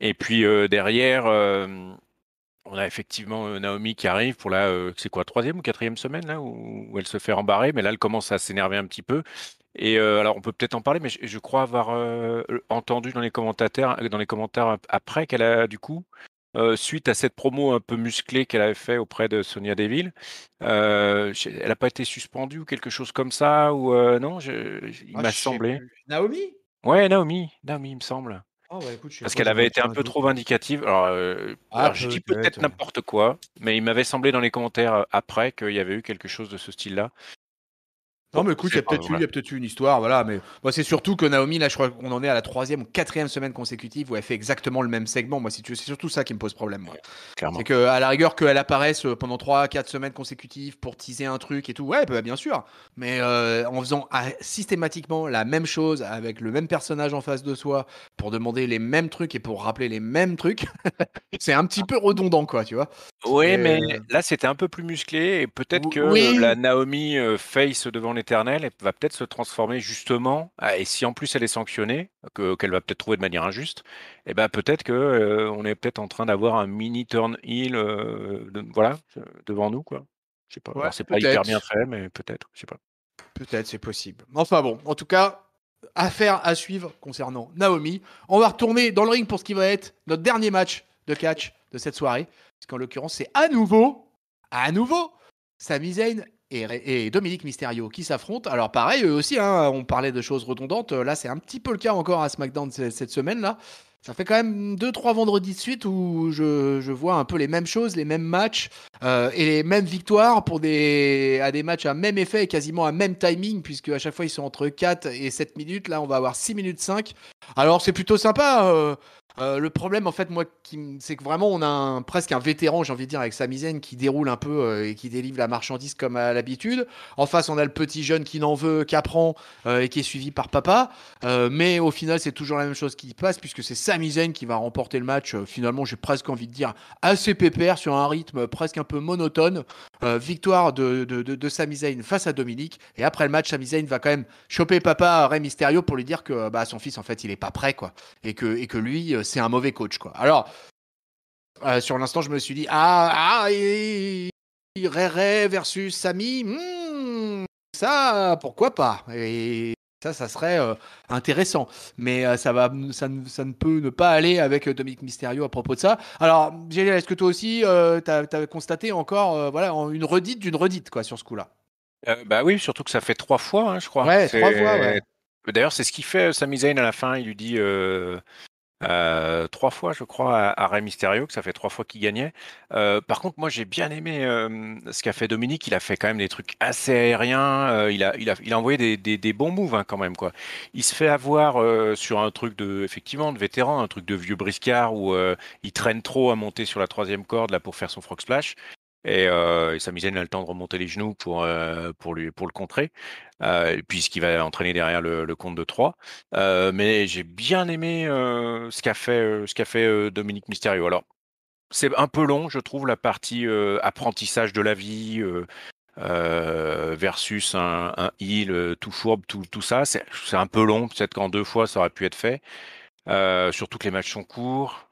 Et puis derrière, on a effectivement Naomi qui arrive pour c'est quoi, troisième ou quatrième semaine là où elle se fait rembarrer, mais là elle commence à s'énerver un petit peu. Et alors on peut peut-être en parler, mais je crois avoir entendu dans les commentaires après qu'elle a du coup, suite à cette promo un peu musclée qu'elle avait fait auprès de Sonia Deville, elle n'a pas été suspendue ou quelque chose comme ça ou non, il Ah, m'a je sais semblé. plus. Naomi? Ouais, Naomi, il me semble. Ah, bah écoute, je sais Parce pas, qu'elle j'aurais avait été un aucun peu doute. trop vindicative. Ah, Alors j'ai dit peut-être peut-être. n'importe quoi, mais il m'avait semblé dans les commentaires après qu'il y avait eu quelque chose de ce style-là. Non, mais écoute, il y a peut-être eu une histoire, voilà. Mais moi, c'est surtout que Naomi, là, je crois qu'on en est à la 3e ou 4e semaine consécutive où elle fait exactement le même segment. Moi, si tu veux, c'est surtout ça qui me pose problème, moi. Clairement. C'est qu'à la rigueur, qu'elle apparaisse pendant 3-4 semaines consécutives pour teaser un truc et tout, ouais, bah, bien sûr. Mais en faisant systématiquement la même chose avec le même personnage en face de soi pour demander les mêmes trucs et pour rappeler les mêmes trucs, c'est un petit peu redondant, quoi, tu vois. Oui, Et, mais là, c'était un peu plus musclé et peut-être que la oui, Naomi face devant l'Éternel va peut-être se transformer justement. Et si en plus elle est sanctionnée, qu'elle va peut-être trouver de manière injuste, et ben peut-être que on est peut-être en train d'avoir un mini turn heel, voilà, devant nous, quoi. Je sais pas. ouais, Alors c'est pas hyper bien peut-être. fait, mais peut-être. Je sais pas. Peut-être, c'est possible. Enfin bon, en tout cas, affaire à suivre concernant Naomi. On va retourner dans le ring pour ce qui va être notre dernier match de catch de cette soirée. Parce qu'en l'occurrence, c'est à nouveau, Sami Zayn et Dominique Mysterio qui s'affrontent. Alors pareil, eux aussi, hein, on parlait de choses redondantes. Là, c'est un petit peu le cas encore à SmackDown cette semaine-là. Ça fait quand même 2-3 vendredis de suite où je vois un peu les mêmes choses, les mêmes matchs et les mêmes victoires à des matchs à même effet et quasiment à même timing, puisque à chaque fois ils sont entre 4 et 7 minutes. Là, on va avoir 6 minutes 5. Alors, c'est plutôt sympa. Le problème, en fait, moi, c'est que vraiment, on a presque un vétéran, j'ai envie de dire, avec Sami Zayn qui déroule un peu et qui délivre la marchandise comme à l'habitude. En face, on a le petit jeune qui n'en veut qu'apprend et qui est suivi par papa. Mais au final, c'est toujours la même chose qui passe, puisque c'est Sami Zayn qui va remporter le match. Finalement, j'ai presque envie de dire assez pépère sur un rythme presque un peu monotone. Victoire de Sami Zayn face à Dominique. Et après le match, Sami Zayn va quand même choper papa Rey Mysterio pour lui dire que bah, son fils, en fait, il est pas prêt, quoi. Et que lui, c'est un mauvais coach, quoi. Alors, sur l'instant, je me suis dit, Ray versus Sami, ça, pourquoi pas? Et ça serait intéressant. Mais ça ne peut ne pas aller avec Dominique Mysterio à propos de ça. Alors, Géliel, est-ce que toi aussi, t'as constaté encore voilà, une redite d'une redite quoi, sur ce coup-là? Bah oui, surtout que ça fait 3 fois, hein, je crois. Ouais, 3 fois, ouais. D'ailleurs, c'est ce qu'il fait Sami Zayn à la fin. Il lui dit 3 fois, je crois, à Rey Mysterio, que ça fait 3 fois qu'il gagnait. Par contre, moi, j'ai bien aimé ce qu'a fait Dominique. Il a fait quand même des trucs assez aériens. Il a envoyé des bons moves, hein, quand même, quoi. Il se fait avoir sur un truc effectivement, de vétéran, un truc de vieux briscard où il traîne trop à monter sur la 3e corde là pour faire son frog splash. Et Sami Zayn a le temps de remonter les genoux pour le contrer, puisqu'il va entraîner derrière le compte de 3. Mais j'ai bien aimé ce qu'a fait Dominique Mysterio. Alors, c'est un peu long, je trouve, la partie apprentissage de la vie versus un heel tout fourbe, tout ça. C'est un peu long, peut-être qu'en 2 fois, ça aurait pu être fait. Surtout que les matchs sont courts.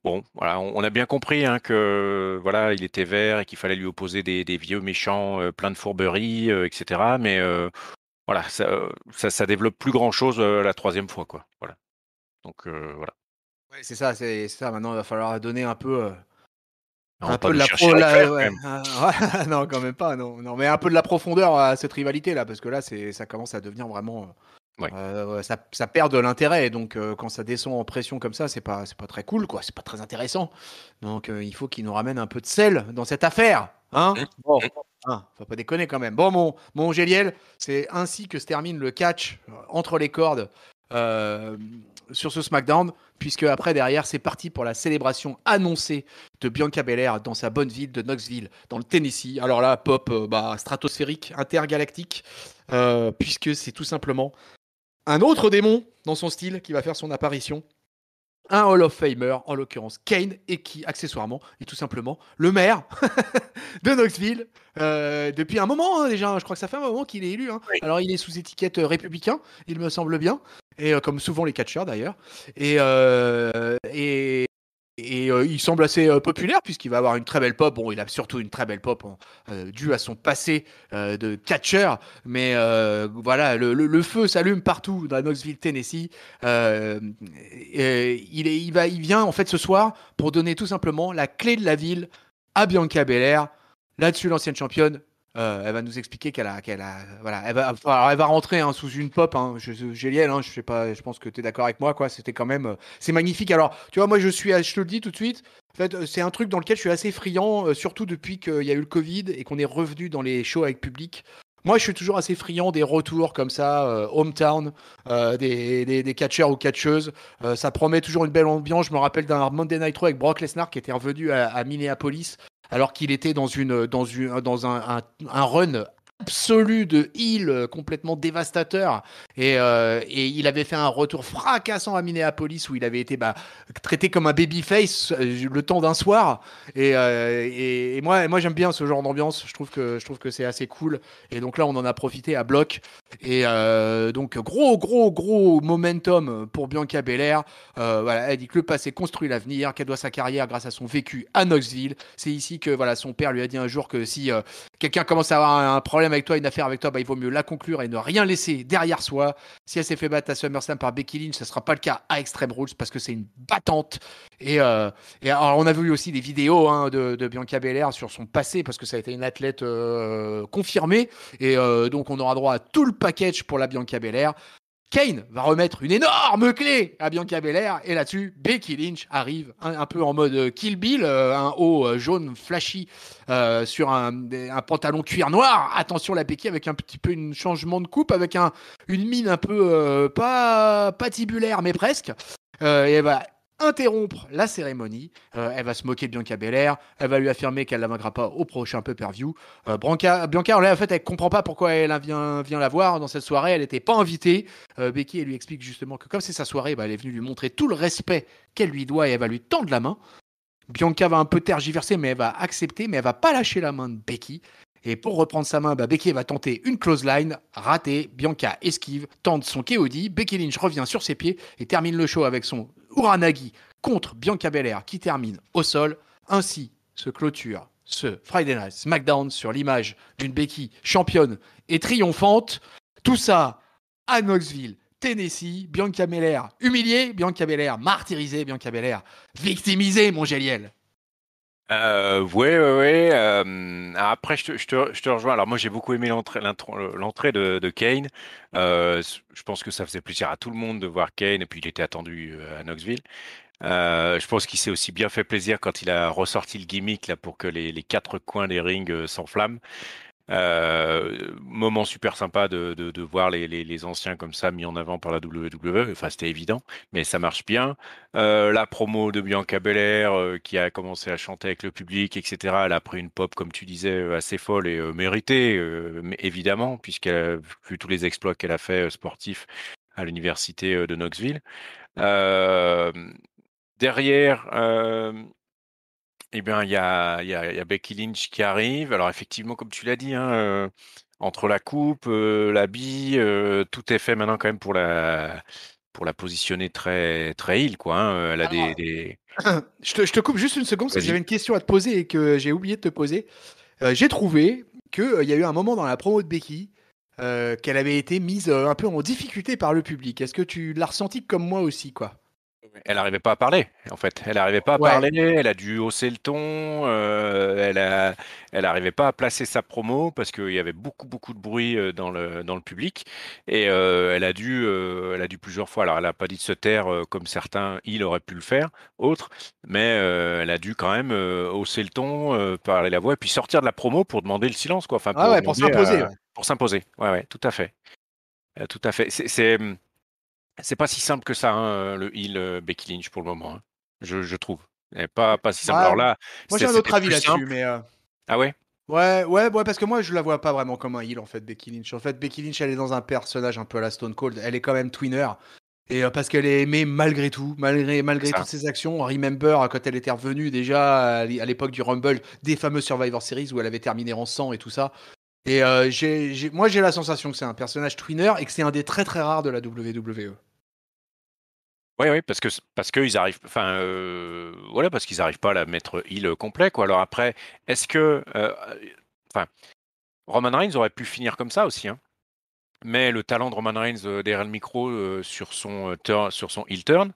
Bon, voilà, on a bien compris, hein, que voilà, il était vert et qu'il fallait lui opposer des vieux méchants plein de fourberies, etc. Mais voilà, ça développe plus grand-chose la 3e fois, quoi. Voilà. Donc voilà. Ouais, c'est ça. Maintenant, il va falloir donner On va un pas peu de nous la chercher pro, Ric Flair, là, quand ouais. même. Non, quand même pas, non, non, mais un peu de la profondeur à cette rivalité là, parce que là, ça commence à devenir vraiment, Ouais. ouais, ça perd de l'intérêt. Donc, quand ça descend en pression comme ça, c'est pas très cool, quoi. C'est pas très intéressant. Donc, il faut qu'il nous ramène un peu de sel dans cette affaire, hein. Hum, Bon, hum. hein, faut pas déconner quand même. Bon, mon Géliel, c'est ainsi que se termine le catch entre les cordes euh, sur ce SmackDown, puisque après derrière, c'est parti pour la célébration annoncée de Bianca Belair dans sa bonne ville de Knoxville, dans le Tennessee. Alors là, pop bah, stratosphérique, intergalactique, puisque c'est tout simplement un autre démon dans son style qui va faire son apparition. Un Hall of Famer, en l'occurrence Kane, et qui, accessoirement, est tout simplement le maire de Knoxville. Depuis un moment, hein, déjà, je crois que ça fait un moment qu'il est élu. Hein. Oui. Alors, il est sous étiquette républicain, il me semble bien, et comme souvent les catcheurs d'ailleurs. Et, il semble assez populaire puisqu'il va avoir une très belle pop. Bon, il a surtout une très belle pop due à son passé de catcheur. Mais voilà, le feu s'allume partout dans Knoxville, Tennessee. Euh, il vient en fait ce soir pour donner tout simplement la clé de la ville à Bianca Belair. Là-dessus, l'ancienne championne, elle va nous expliquer voilà, elle va rentrer hein, sous une pop, hein, Géliel, hein, je sais pas, je pense que tu es d'accord avec moi, quoi. C'était quand même, c'est magnifique. Alors, tu vois, moi, je te le dis tout de suite. En fait, c'est un truc dans lequel je suis assez friand, surtout depuis qu'il y a eu le Covid et qu'on est revenu dans les shows avec public. Moi, je suis toujours assez friand des retours comme ça, hometown, des catcheurs ou catcheuses. Ça promet toujours une belle ambiance. Je me rappelle d'un Monday Night Raw avec Brock Lesnar qui était revenu à Minneapolis alors qu'il était dans un run absolu de heel complètement dévastateur. Et il avait fait un retour fracassant à Minneapolis où il avait été traité comme un babyface le temps d'un soir. Et moi j'aime bien ce genre d'ambiance. Je trouve que c'est assez cool. Et donc là, on en a profité à bloc. Et donc, gros momentum pour Bianca Belair. Voilà, elle dit que le passé construit l'avenir, qu'elle doit sa carrière grâce à son vécu à Knoxville. C'est ici que voilà, son père lui a dit un jour que si quelqu'un commence à avoir un problème avec toi, une affaire avec toi, bah, il vaut mieux la conclure et ne rien laisser derrière soi. Si elle s'est fait battre à SummerSlam par Becky Lynch, ce ne sera pas le cas à Extreme Rules parce que c'est une battante. Et alors, on a vu aussi des vidéos de Bianca Belair sur son passé parce que ça a été une athlète confirmée. Et donc, on aura droit à tout le package pour la Bianca Belair. Kane va remettre une énorme clé à Bianca Belair. Et là-dessus, Becky Lynch arrive un peu en mode Kill Bill, un haut jaune flashy sur un pantalon cuir noir. Attention, la Becky avec un petit peu un changement de coupe, avec une mine un peu pas patibulaire, mais presque. Et elle va interrompre la cérémonie. Elle va se moquer de Bianca Belair. Elle va lui affirmer qu'elle ne la vaincra pas au prochain pay-per-view. Bianca, en fait, elle comprend pas pourquoi elle vient la voir dans cette soirée. Elle n'était pas invitée. Becky, elle lui explique justement que comme c'est sa soirée, elle est venue lui montrer tout le respect qu'elle lui doit et elle va lui tendre la main. Bianca va un peu tergiverser, mais elle va accepter, mais elle va pas lâcher la main de Becky. Et pour reprendre sa main, Becky va tenter une clothesline, ratée. Bianca esquive, tente son KOD. Becky Lynch revient sur ses pieds et termine le show avec son Uranagi contre Bianca Belair qui termine au sol. Ainsi se clôture ce Friday Night SmackDown sur l'image d'une Becky championne et triomphante. Tout ça à Knoxville, Tennessee. Bianca Belair humiliée, Bianca Belair martyrisée, Bianca Belair victimisée, mon Géliel. Ouais. Après, je te rejoins. Alors, moi, j'ai beaucoup aimé l'entrée de Kane. Je pense que ça faisait plaisir à tout le monde de voir Kane, et puis il était attendu à Knoxville. Je pense qu'il s'est aussi bien fait plaisir quand il a ressorti le gimmick là pour que les quatre coins des rings s'enflamment. Moment super sympa de voir les anciens comme ça mis en avant par la WWE. Enfin, c'était évident, mais ça marche bien. La promo de Bianca Belair qui a commencé à chanter avec le public, etc. Elle a pris une pop, comme tu disais, assez folle et méritée, mais évidemment, puisqu'elle a vu tous les exploits qu'elle a fait sportifs à l'université de Knoxville. Euh, Derrière, eh bien, il y a Becky Lynch qui arrive. Alors, effectivement, comme tu l'as dit, hein, entre la coupe, l'habit, tout est fait maintenant quand même pour la positionner très, très heel, quoi. Hein. Elle a Alors, des... je te coupe juste une seconde parce que j'avais Vas-y. une question à te poser et que j'ai oublié de te poser. J'ai trouvé qu'il y a eu un moment dans la promo de Becky qu'elle avait été mise un peu en difficulté par le public. Est-ce que tu l'as ressenti comme moi aussi, quoi? Elle n'arrivait pas à parler, en fait. Elle n'arrivait pas à Ouais. parler, elle a dû hausser le ton, elle n'arrivait pas à placer sa promo parce qu'il y avait beaucoup, beaucoup de bruit dans le public. Et elle a dû plusieurs fois, alors elle n'a pas dit de se taire comme certains, il aurait pu le faire, autres, mais elle a dû quand même hausser le ton, parler la voix, et puis sortir de la promo pour demander le silence, quoi. Enfin, Ah pour ouais, pour demander s'imposer. Ouais. pour s'imposer. Ouais, ouais, tout à fait. Tout à fait. C'est pas si simple que ça, hein, le heel Becky Lynch pour le moment, hein, je trouve. Et pas si simple. Ouais, Alors là, moi j'ai un c'était autre avis plus là-dessus, simple. mais Ah ouais? ouais, parce que moi je la vois pas vraiment comme un heel en fait, Becky Lynch. En fait, Becky Lynch, elle est dans un personnage un peu à la Stone Cold. Elle est quand même twinner. Et parce qu'elle est aimée malgré tout, C'est malgré ça. toutes ses actions. Remember quand elle était revenue déjà à l'époque du Rumble, des fameux Survivor Series où elle avait terminé en sang et tout ça. Et moi j'ai la sensation que c'est un personnage twinner et que c'est un des très très rares de la WWE. Oui, oui, parce que ils arrivent, enfin, voilà, parce qu'ils arrivent pas à la mettre heel complet, quoi. Alors après, est-ce que, enfin, Roman Reigns aurait pu finir comme ça aussi, hein. Mais le talent de Roman Reigns derrière le micro sur son heel turn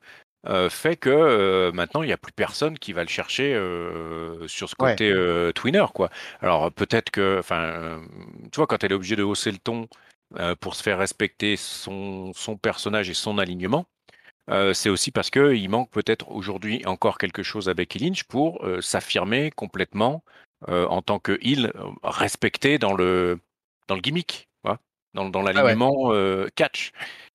fait que maintenant il n'y a plus personne qui va le chercher sur ce Ouais. côté twinner, quoi. Alors peut-être que, enfin, tu vois, quand elle est obligée de hausser le ton pour se faire respecter son personnage et son alignement, c'est aussi parce que il manque peut-être aujourd'hui encore quelque chose à Becky Lynch pour s'affirmer complètement en tant que heel respecté dans le gimmick, voilà, dans Ah ouais. l'alignement catch.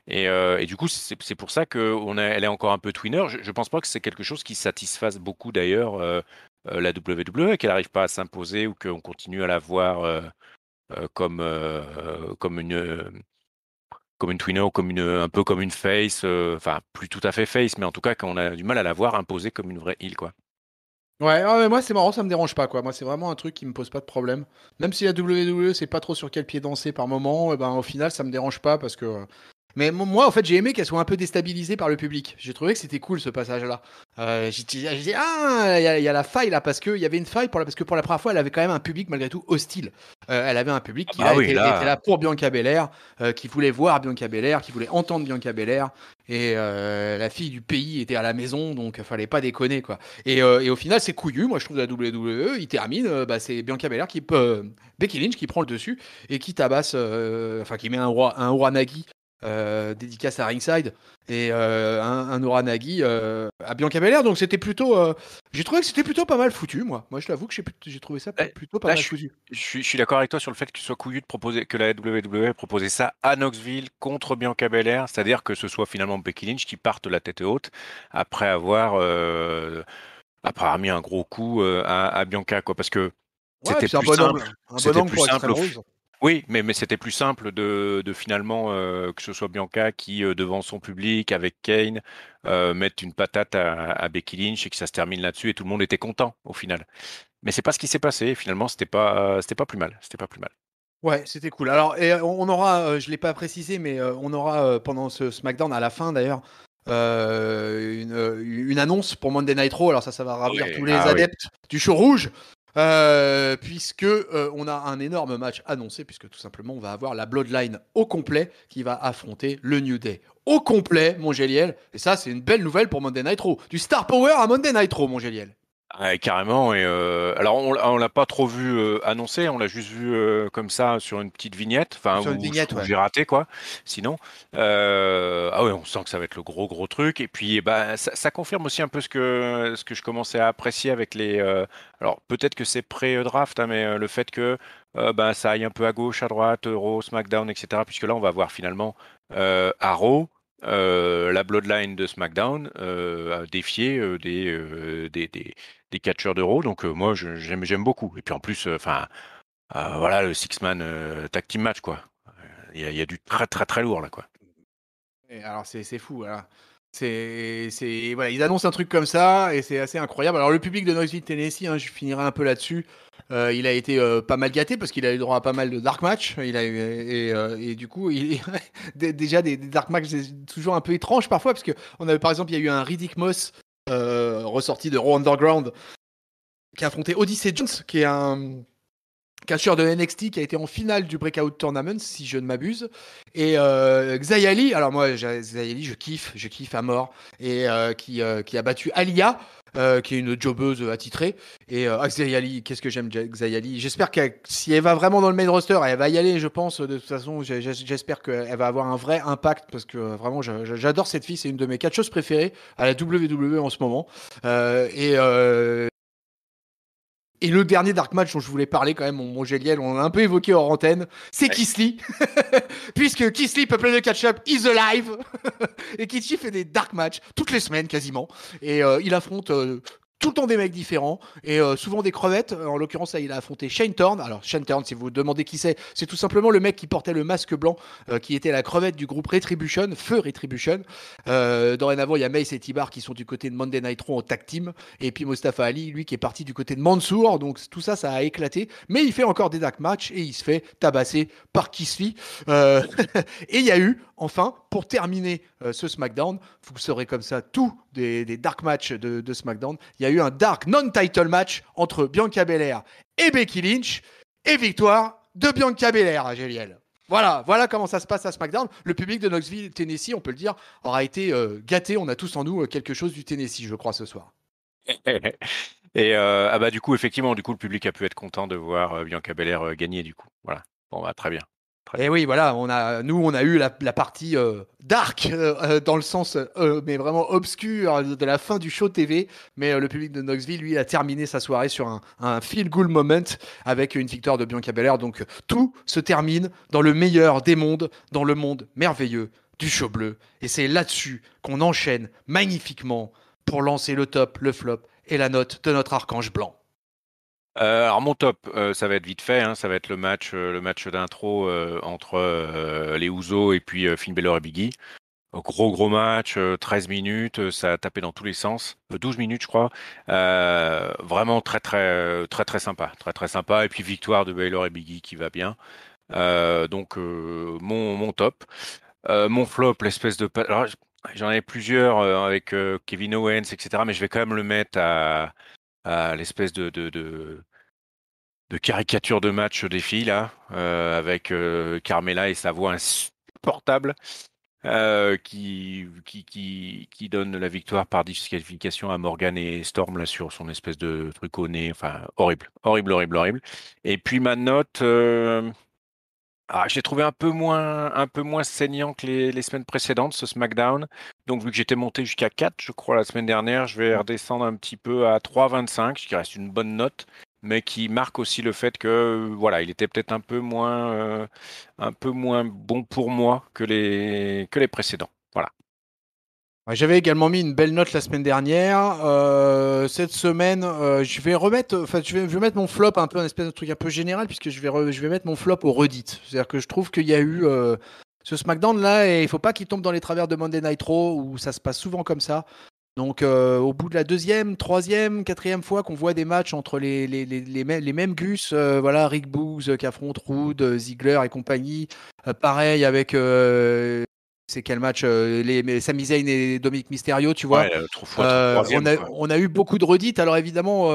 Et du coup, c'est pour ça elle est encore un peu tweener. Je pense pas que c'est quelque chose qui satisfasse beaucoup d'ailleurs la WWE, qu'elle n'arrive pas à s'imposer ou qu'on continue à la voir comme une tweener ou un peu comme une face, enfin plus tout à fait face, mais en tout cas qu'on a du mal à la voir imposée comme une vraie heel, quoi. Ouais, ouais, mais moi c'est marrant, ça me dérange pas quoi. Moi c'est vraiment un truc qui me pose pas de problème. Même si la WWE c'est pas trop sur quel pied danser par moment, et ben au final ça me dérange pas parce que. Mais moi en fait j'ai aimé qu'elle soit un peu déstabilisée par le public. J'ai trouvé que c'était cool ce passage-là. J'ai dit ah il y a la faille là parce que il y avait une faille parce que pour la première fois elle avait quand même un public malgré tout hostile. Elle avait un public Ah qui bah là oui, était là là, pour Bianca Belair, qui voulait voir Bianca Belair, qui voulait entendre Bianca Belair. Et la fille du pays était à la maison donc fallait pas déconner quoi. Et au final, c'est couillu, moi je trouve la WWE. Il termine, c'est Bianca Belair Becky Lynch qui prend le dessus et qui tabasse, enfin qui met un Uranagi dédicace à Ringside et un Uranagi à Bianca Belair. Donc j'ai trouvé que c'était plutôt pas mal foutu, moi. Moi je t'avoue que j'ai trouvé ça là, plutôt pas là, mal foutu. je suis d'accord avec toi sur le fait que ce soit couillu de proposer, que la WWE ait proposé ça à Knoxville contre Bianca Belair, c'est-à-dire que ce soit finalement Becky Lynch qui parte la tête haute après après avoir mis un gros coup à Bianca, quoi, parce que Ouais, c'était puis c'est plus simple, un bon c'était angle plus pour simple. Extreme Rules. Oui, mais c'était plus simple de finalement que ce soit Bianca qui, devant son public, avec Kane, mette une patate à Becky Lynch et que ça se termine là-dessus et tout le monde était content au final. Mais c'est pas ce qui s'est passé. Finalement, c'était pas plus mal. C'était pas plus mal. Ouais, c'était cool. Alors, et on aura, je l'ai pas précisé, mais on aura pendant ce SmackDown à la fin d'ailleurs une annonce pour Monday Night Raw. Alors ça va ravir Oui, tous les ah oui. adeptes du show rouge, puisque on a un énorme match annoncé, puisque tout simplement on va avoir la Bloodline au complet qui va affronter le New Day au complet, mon Géliel. Et ça, c'est une belle nouvelle pour Monday Night Raw. Du Star Power à Monday Night Raw, mon Géliel. Ouais, carrément. Et alors, on l'a pas trop vu annoncé. On l'a juste vu comme ça sur une petite vignette, enfin Sur une vignette, où ouais. j'ai raté quoi. Sinon, ah ouais, on sent que ça va être le gros truc. Et puis, bah, ça confirme aussi un peu ce que je commençais à apprécier avec les. Alors, peut-être que c'est pré-draft, hein, mais le fait que bah, ça aille un peu à gauche, à droite, Raw, SmackDown, etc. Puisque là, on va voir finalement à Raw. La Bloodline de SmackDown défier des catcheurs d'euros. Donc moi, j'aime beaucoup. Et puis en plus, enfin, voilà, le six-man tag team match, quoi. Il y a du très lourd là, quoi. Et alors c'est fou, voilà. Voilà, ils annoncent un truc comme ça et c'est assez incroyable. Alors le public de Knoxville, Tennessee, hein, je finirai un peu là-dessus. Il a été pas mal gâté parce qu'il a eu droit à pas mal de dark match. Et du coup, déjà des dark match, c'est toujours un peu étrange parfois parce que on avait par exemple, il y a eu un Riddick Moss ressorti de Raw Underground qui a affronté Odyssey Jones, qui est un catcheur de NXT qui a été en finale du Breakout Tournament, si je ne m'abuse. Et Xayali, alors moi, Xayali, je kiffe à mort. Et qui a battu Alia, qui est une jobbeuse attitrée. Et Xayali, qu'est-ce que j'aime Xayali. J'espère que si elle va vraiment dans le main roster, elle va y aller, je pense. De toute façon, j'espère qu'elle va avoir un vrai impact parce que vraiment, j'adore cette fille. C'est une de mes catcheuses préférées à la WWE en ce moment. Et le dernier Dark Match dont je voulais parler quand même, mon Géliel, on l'a un peu évoqué hors antenne, c'est Ouais. Kisly. Puisque Kisly, peuple de catch-up, is alive. Et Kisly fait des Dark Match toutes les semaines quasiment. Et il affronte tout le temps des mecs différents et souvent des crevettes. En l'occurrence, là, il a affronté Shane Thorne. Alors, Shane Thorne, si vous vous demandez qui c'est tout simplement le mec qui portait le masque blanc, qui était la crevette du groupe Retribution, Feu Retribution. Dorénavant, il y a Mace et Tibar qui sont du côté de Monday Night Raw en tag team. Et puis Mustafa Ali, lui, qui est parti du côté de Mansour. Donc, tout ça, ça a éclaté. Mais il fait encore des dark matchs et il se fait tabasser par Kisly. Euh, et il y a eu, enfin, pour terminer ce SmackDown, vous saurez comme ça tout des dark matchs de SmackDown. Il y a eu un dark non-title match entre Bianca Belair et Becky Lynch. Et victoire de Bianca Belair, Géliel. Voilà comment ça se passe à SmackDown. Le public de Knoxville, Tennessee, on peut le dire, aura été gâté. On a tous en nous quelque chose du Tennessee, je crois, ce soir. Et ah bah du coup, effectivement, du coup, le public a pu être content de voir Bianca Belair gagner, du coup. Voilà. Bon, bah très bien. Très Et bien. oui, voilà, on a eu la partie dark, dans le sens, mais vraiment obscur de la fin du show TV. Mais le public de Knoxville, lui, a terminé sa soirée sur un feel-good moment avec une victoire de Bianca Belair. Donc tout se termine dans le meilleur des mondes, dans le monde merveilleux du show bleu. Et c'est là-dessus qu'on enchaîne magnifiquement pour lancer le top, le flop et la note de notre archange blanc. Alors mon top, ça va être vite fait, hein, ça va être le match d'intro entre les Usos et puis Finn Balor et Big E. Gros match, 13 minutes, ça a tapé dans tous les sens, 12 minutes je crois. Vraiment très sympa, très sympa. Et puis victoire de Balor et Big E qui va bien. Mon top. Mon flop, l'espèce de... Alors, j'en avais plusieurs avec Kevin Owens, etc. Mais je vais quand même le mettre à l'espèce de caricature de match des filles là, avec Carmella et sa voix insupportable, qui donne la victoire par disqualification à Morgan et Storm là sur son espèce de truc au nez. Enfin, horrible. Et puis ma note. Je l'ai trouvé un peu moins saignant que les semaines précédentes, ce SmackDown. Donc, vu que j'étais monté jusqu'à 4, je crois, la semaine dernière, je vais redescendre un petit peu à 3,25, ce qui reste une bonne note, mais qui marque aussi le fait que, voilà, il était peut-être un peu moins bon pour moi que les précédents. Voilà. Ouais, j'avais également mis une belle note la semaine dernière. Cette semaine, je vais remettre, enfin, je vais mettre mon flop un peu un espèce de truc un peu général puisque je vais mettre mon flop au Reddit. C'est-à-dire que je trouve qu'il y a eu ce SmackDown là et il faut pas qu'il tombe dans les travers de Monday Night Raw où ça se passe souvent comme ça. Donc, au bout de la deuxième, troisième, quatrième fois qu'on voit des matchs entre les mêmes gus, voilà, Rick Boogs qui affronte Rude, Ziggler et compagnie. Pareil avec, c'est quel match, Sami Zayn et Dominic Mysterio, tu vois. Ouais, trop fois, troisième, quoi. On a eu beaucoup de redites. Alors évidemment,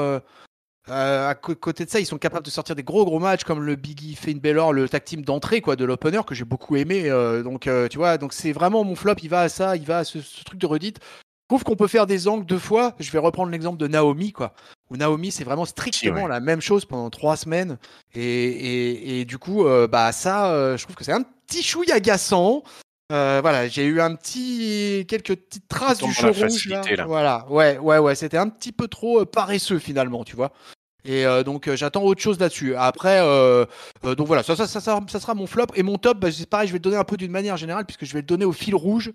côté de ça, ils sont capables de sortir des gros matchs comme le Biggie Finn Balor, le tag team d'entrée quoi de l'opener que j'ai beaucoup aimé. Donc tu vois, donc c'est vraiment mon flop. Il va à ça, il va à ce truc de redite. Je trouve qu'on peut faire des angles deux fois. Je vais reprendre l'exemple de Naomi quoi. Où Naomi c'est vraiment Si, strictement ouais. la même chose pendant 3 semaines. Et du coup, bah ça, je trouve que c'est un petit chouille agaçant. Voilà, j'ai eu quelques petites Il traces du tombe dans show la rouge là. facilité, là. Voilà, ouais, c'était un petit peu trop paresseux finalement, tu vois. Et donc j'attends autre chose là-dessus. Après, donc voilà, ça sera mon flop. Et mon top, bah, c'est pareil, je vais le donner un peu d'une manière générale, puisque je vais le donner au fil rouge.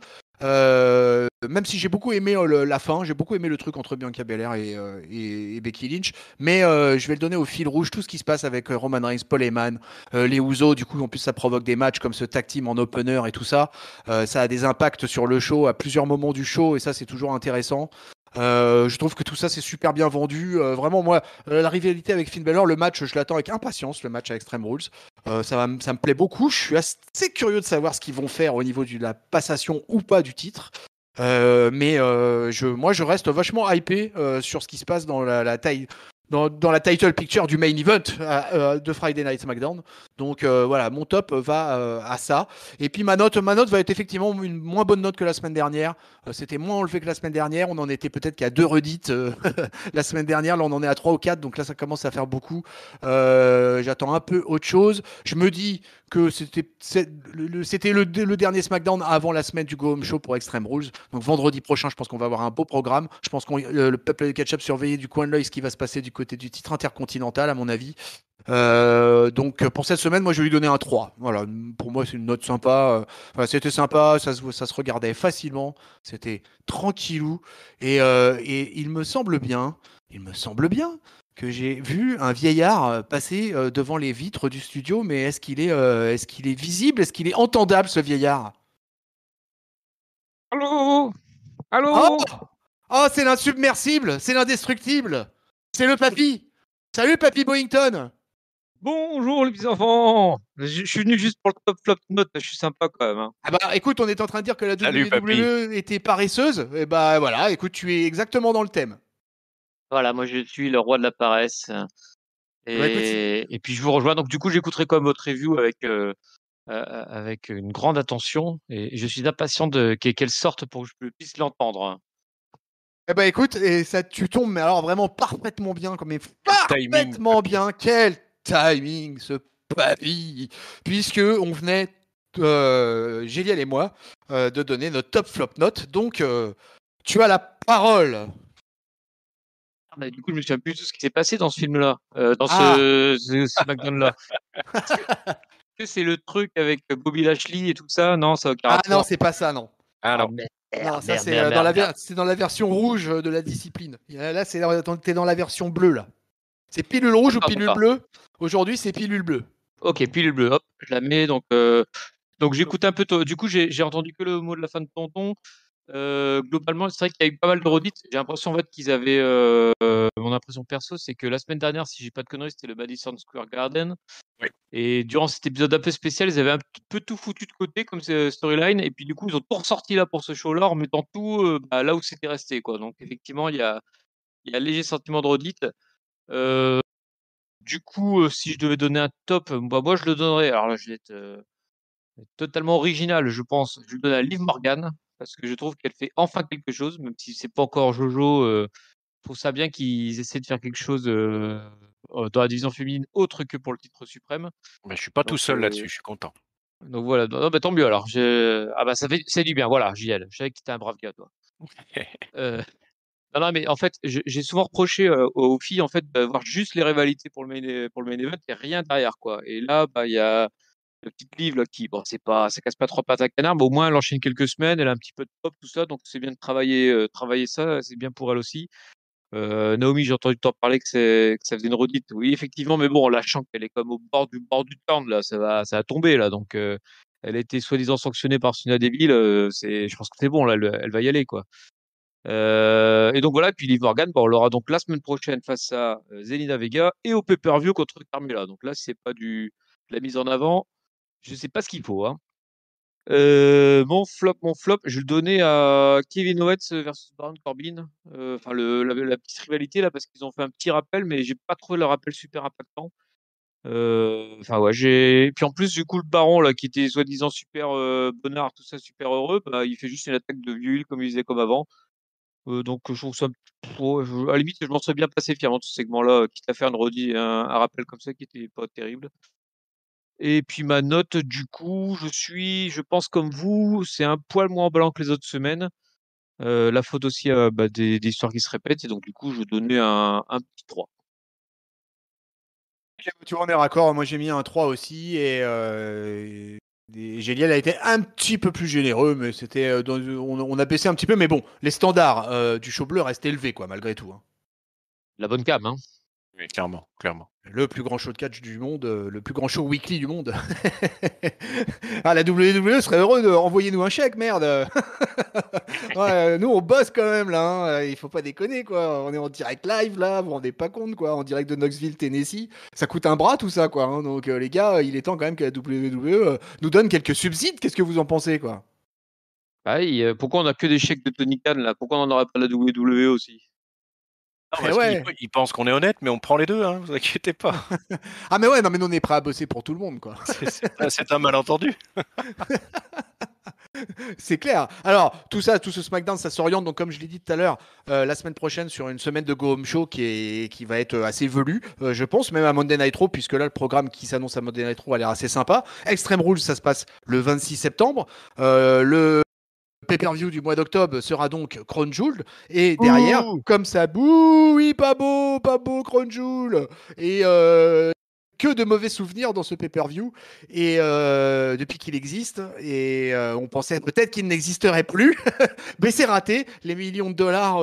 Même si j'ai beaucoup aimé la fin, j'ai beaucoup aimé le truc entre Bianca Belair et Becky Lynch. Mais je vais le donner au fil rouge, tout ce qui se passe avec Roman Reigns, Paul Heyman, les Usos. Du coup, en plus, ça provoque des matchs comme ce tag team en opener et tout ça. Ça a des impacts sur le show à plusieurs moments du show, et ça, c'est toujours intéressant. Je trouve que tout ça c'est super bien vendu. Vraiment, moi, la rivalité avec Finn Balor, le match, je l'attends avec impatience, le match à Extreme Rules. Ça me plaît beaucoup. Je suis assez curieux de savoir ce qu'ils vont faire au niveau de la passation ou pas du titre. Moi, je reste vachement hypé sur ce qui se passe dans la taille. Dans la title picture du main event de Friday Night SmackDown. Donc voilà, mon top va à ça. Et puis ma note va être effectivement une moins bonne note que la semaine dernière. C'était moins enlevé que la semaine dernière. On en était peut-être qu'à 2 redites la semaine dernière. Là, on en est à 3 ou 4. Donc là, ça commence à faire beaucoup. J'attends un peu autre chose. Je me dis que c'était le dernier SmackDown avant la semaine du Go Home Show pour Extreme Rules. Donc vendredi prochain, je pense qu'on va avoir un beau programme. Je pense que le peuple de catch-up surveillé du coin de l'œil ce qui va se passer du côté du titre intercontinental, à mon avis. Donc pour cette semaine, moi je vais lui donner un 3. Voilà, pour moi c'est une note sympa. Voilà, c'était sympa, ça se regardait facilement, c'était tranquillou. Et il me semble bien que j'ai vu un vieillard passer devant les vitres du studio, mais est-ce qu'il est visible? Est-ce qu'il est entendable ce vieillard? Allô? Oh! Allô? Oh, c'est l'insubmersible, c'est l'indestructible, c'est le papy. Salut papy Boyington. Bonjour les petits enfants! Je suis venu juste pour le top flop note, je suis sympa quand même, hein. Ah bah écoute, on est en train de dire que la Salut, papy. WWE était paresseuse. Et bah voilà, écoute, tu es exactement dans le thème. Voilà, moi je suis le roi de la paresse, Eh bah écoute, et puis je vous rejoins. Donc du coup, j'écouterai quand même votre review avec une grande attention et je suis impatient qu'elle sorte pour que je puisse l'entendre. et ça, tu tombes, mais alors vraiment parfaitement bien, mais Quel timing, parfaitement papy. bien. Quel timing, ce Bah oui, puisque on venait, Géliel et moi, de donner notre top flop note. Donc, tu as la parole. Ah, bah, du coup, je me souviens plus de tout ce qui s'est passé dans ce film-là, dans Ah, ce SmackDown-là. Est-ce que c'est le truc avec Bobby Lashley et tout ça? Non, ça n'a aucun ah non, rapport. c'est pas ça, non. Ah Ah non. merde, Non, ça merde, c'est merde, merde, merde. c'est dans la version rouge de la discipline. Là, t'es dans la version bleue là. C'est pilule rouge ou D'accord, pilule d'accord. bleue. Aujourd'hui, c'est pilule bleue. Ok, pilule bleue, hop, je la mets. Donc j'écoute un peu. Du coup, j'ai entendu que le mot de la fin de Tonton. Globalement, c'est vrai qu'il y a eu pas mal de redites. J'ai l'impression en fait qu'ils avaient. Mon impression perso, c'est que la semaine dernière, si j'ai pas de conneries, c'était le Madison Square Garden. Oui. Et durant cet épisode un peu spécial, ils avaient un petit peu tout foutu de côté comme storyline. Et puis du coup, ils ont tout ressorti là pour ce show-là en mettant tout là où c'était resté, quoi. Donc effectivement, il y a un léger sentiment de redite. Euh, du coup, si je devais donner un top, bah, moi je le donnerais. Alors là, je vais être totalement original, je pense. Je le donne à Liv Morgan parce que je trouve qu'elle fait enfin quelque chose, même si c'est pas encore Jojo. Je trouve ça bien qu'ils essaient de faire quelque chose dans la division féminine autre que pour le titre suprême. Mais je suis pas tout Donc, seul là-dessus, je suis content. donc voilà. Non, bah, tant mieux alors. Ah bah ça fait c'est du bien. Voilà, JL. Je savais que t'étais un brave gars, toi. Euh, non, non, mais en fait, j'ai souvent reproché aux filles en fait d'avoir juste les rivalités pour le main event et rien derrière, quoi. Et là, bah il y a le petit livre là qui, bon, ça casse pas trois pattes à canard, mais au moins elle enchaîne quelques semaines, elle a un petit peu de pop, tout ça, donc c'est bien de travailler ça, c'est bien pour elle aussi. Naomi, j'ai entendu t'en parler que ça faisait une redite. Oui, effectivement, mais bon, en lâchant qu'elle est comme au bord du turn, là, ça va tomber, là, donc elle a été soi-disant sanctionnée par Sonia Deville, je pense que c'est bon, là, elle va y aller, quoi. Et donc voilà, puis Liv Morgan, bon, on l'aura donc la semaine prochaine face à Zelina Vega et au pay-per-view contre Carmella. Donc là, c'est pas de la mise en avant, je sais pas ce qu'il faut, hein. Mon flop, je vais le donnais à Kevin Owens versus Baron Corbin. Enfin, la petite rivalité là, parce qu'ils ont fait un petit rappel, mais j'ai pas trouvé le rappel super impactant. Enfin, ouais, Puis en plus, du coup, le Baron là, qui était soi-disant super bonnard, tout ça, super heureux, bah, il fait juste une attaque de vieux comme il faisait comme avant. Donc, je trouve ça. À la limite, je m'en serais bien passé fièrement de ce segment-là, quitte à faire un rappel comme ça qui était pas terrible. Et puis ma note, du coup, je pense comme vous, c'est un poil moins blanc que les autres semaines. La faute aussi à des histoires qui se répètent. Et donc, du coup, je donnais un petit 3. Tu vois, on est raccord. Moi, j'ai mis un 3 aussi. Géliel a été un petit peu plus généreux, mais on a baissé un petit peu. Mais bon, les standards du show bleu restent élevés, quoi, malgré tout, hein. La bonne cam, hein. Oui, clairement, clairement. Le plus grand show de catch du monde, le plus grand show weekly du monde. Ah, la WWE serait heureux de envoyer-nous un chèque, merde. Ouais, nous, on bosse quand même, là, hein. Il faut pas déconner, quoi. On est en direct live, là. Vous vous rendez pas compte, quoi. En direct de Knoxville, Tennessee. Ça coûte un bras, tout ça, quoi, hein. Donc, les gars, il est temps quand même que la WWE nous donne quelques subsides. Qu'est-ce que vous en pensez, quoi? Ah oui, pourquoi on a que des chèques de Tony Khan, là? Pourquoi on n'en aurait pas la WWE aussi? Non, Eh parce qu'ils ouais. ils pensent qu'on est honnête, mais on prend les deux, hein, vous inquiétez pas. Ah, mais ouais, non, mais nous, on est prêts à bosser pour tout le monde, quoi. C'est un malentendu. C'est clair. Alors, tout ce SmackDown, ça s'oriente, donc comme je l'ai dit tout à l'heure, la semaine prochaine sur une semaine de Go Home Show qui va être assez velu, je pense, même à Monday Night Raw, puisque là, le programme qui s'annonce à Monday Night Raw a l'air assez sympa. Extreme Rules, ça se passe le 26 septembre. Le pay-per-view du mois d'octobre sera donc Crown Jewel. Et derrière, Ouh. comme ça, bouh, oui, pas beau, Crown Jewel. Et que de mauvais souvenirs dans ce pay-per-view et depuis qu'il existe et on pensait peut-être qu'il n'existerait plus mais c'est raté, les millions de dollars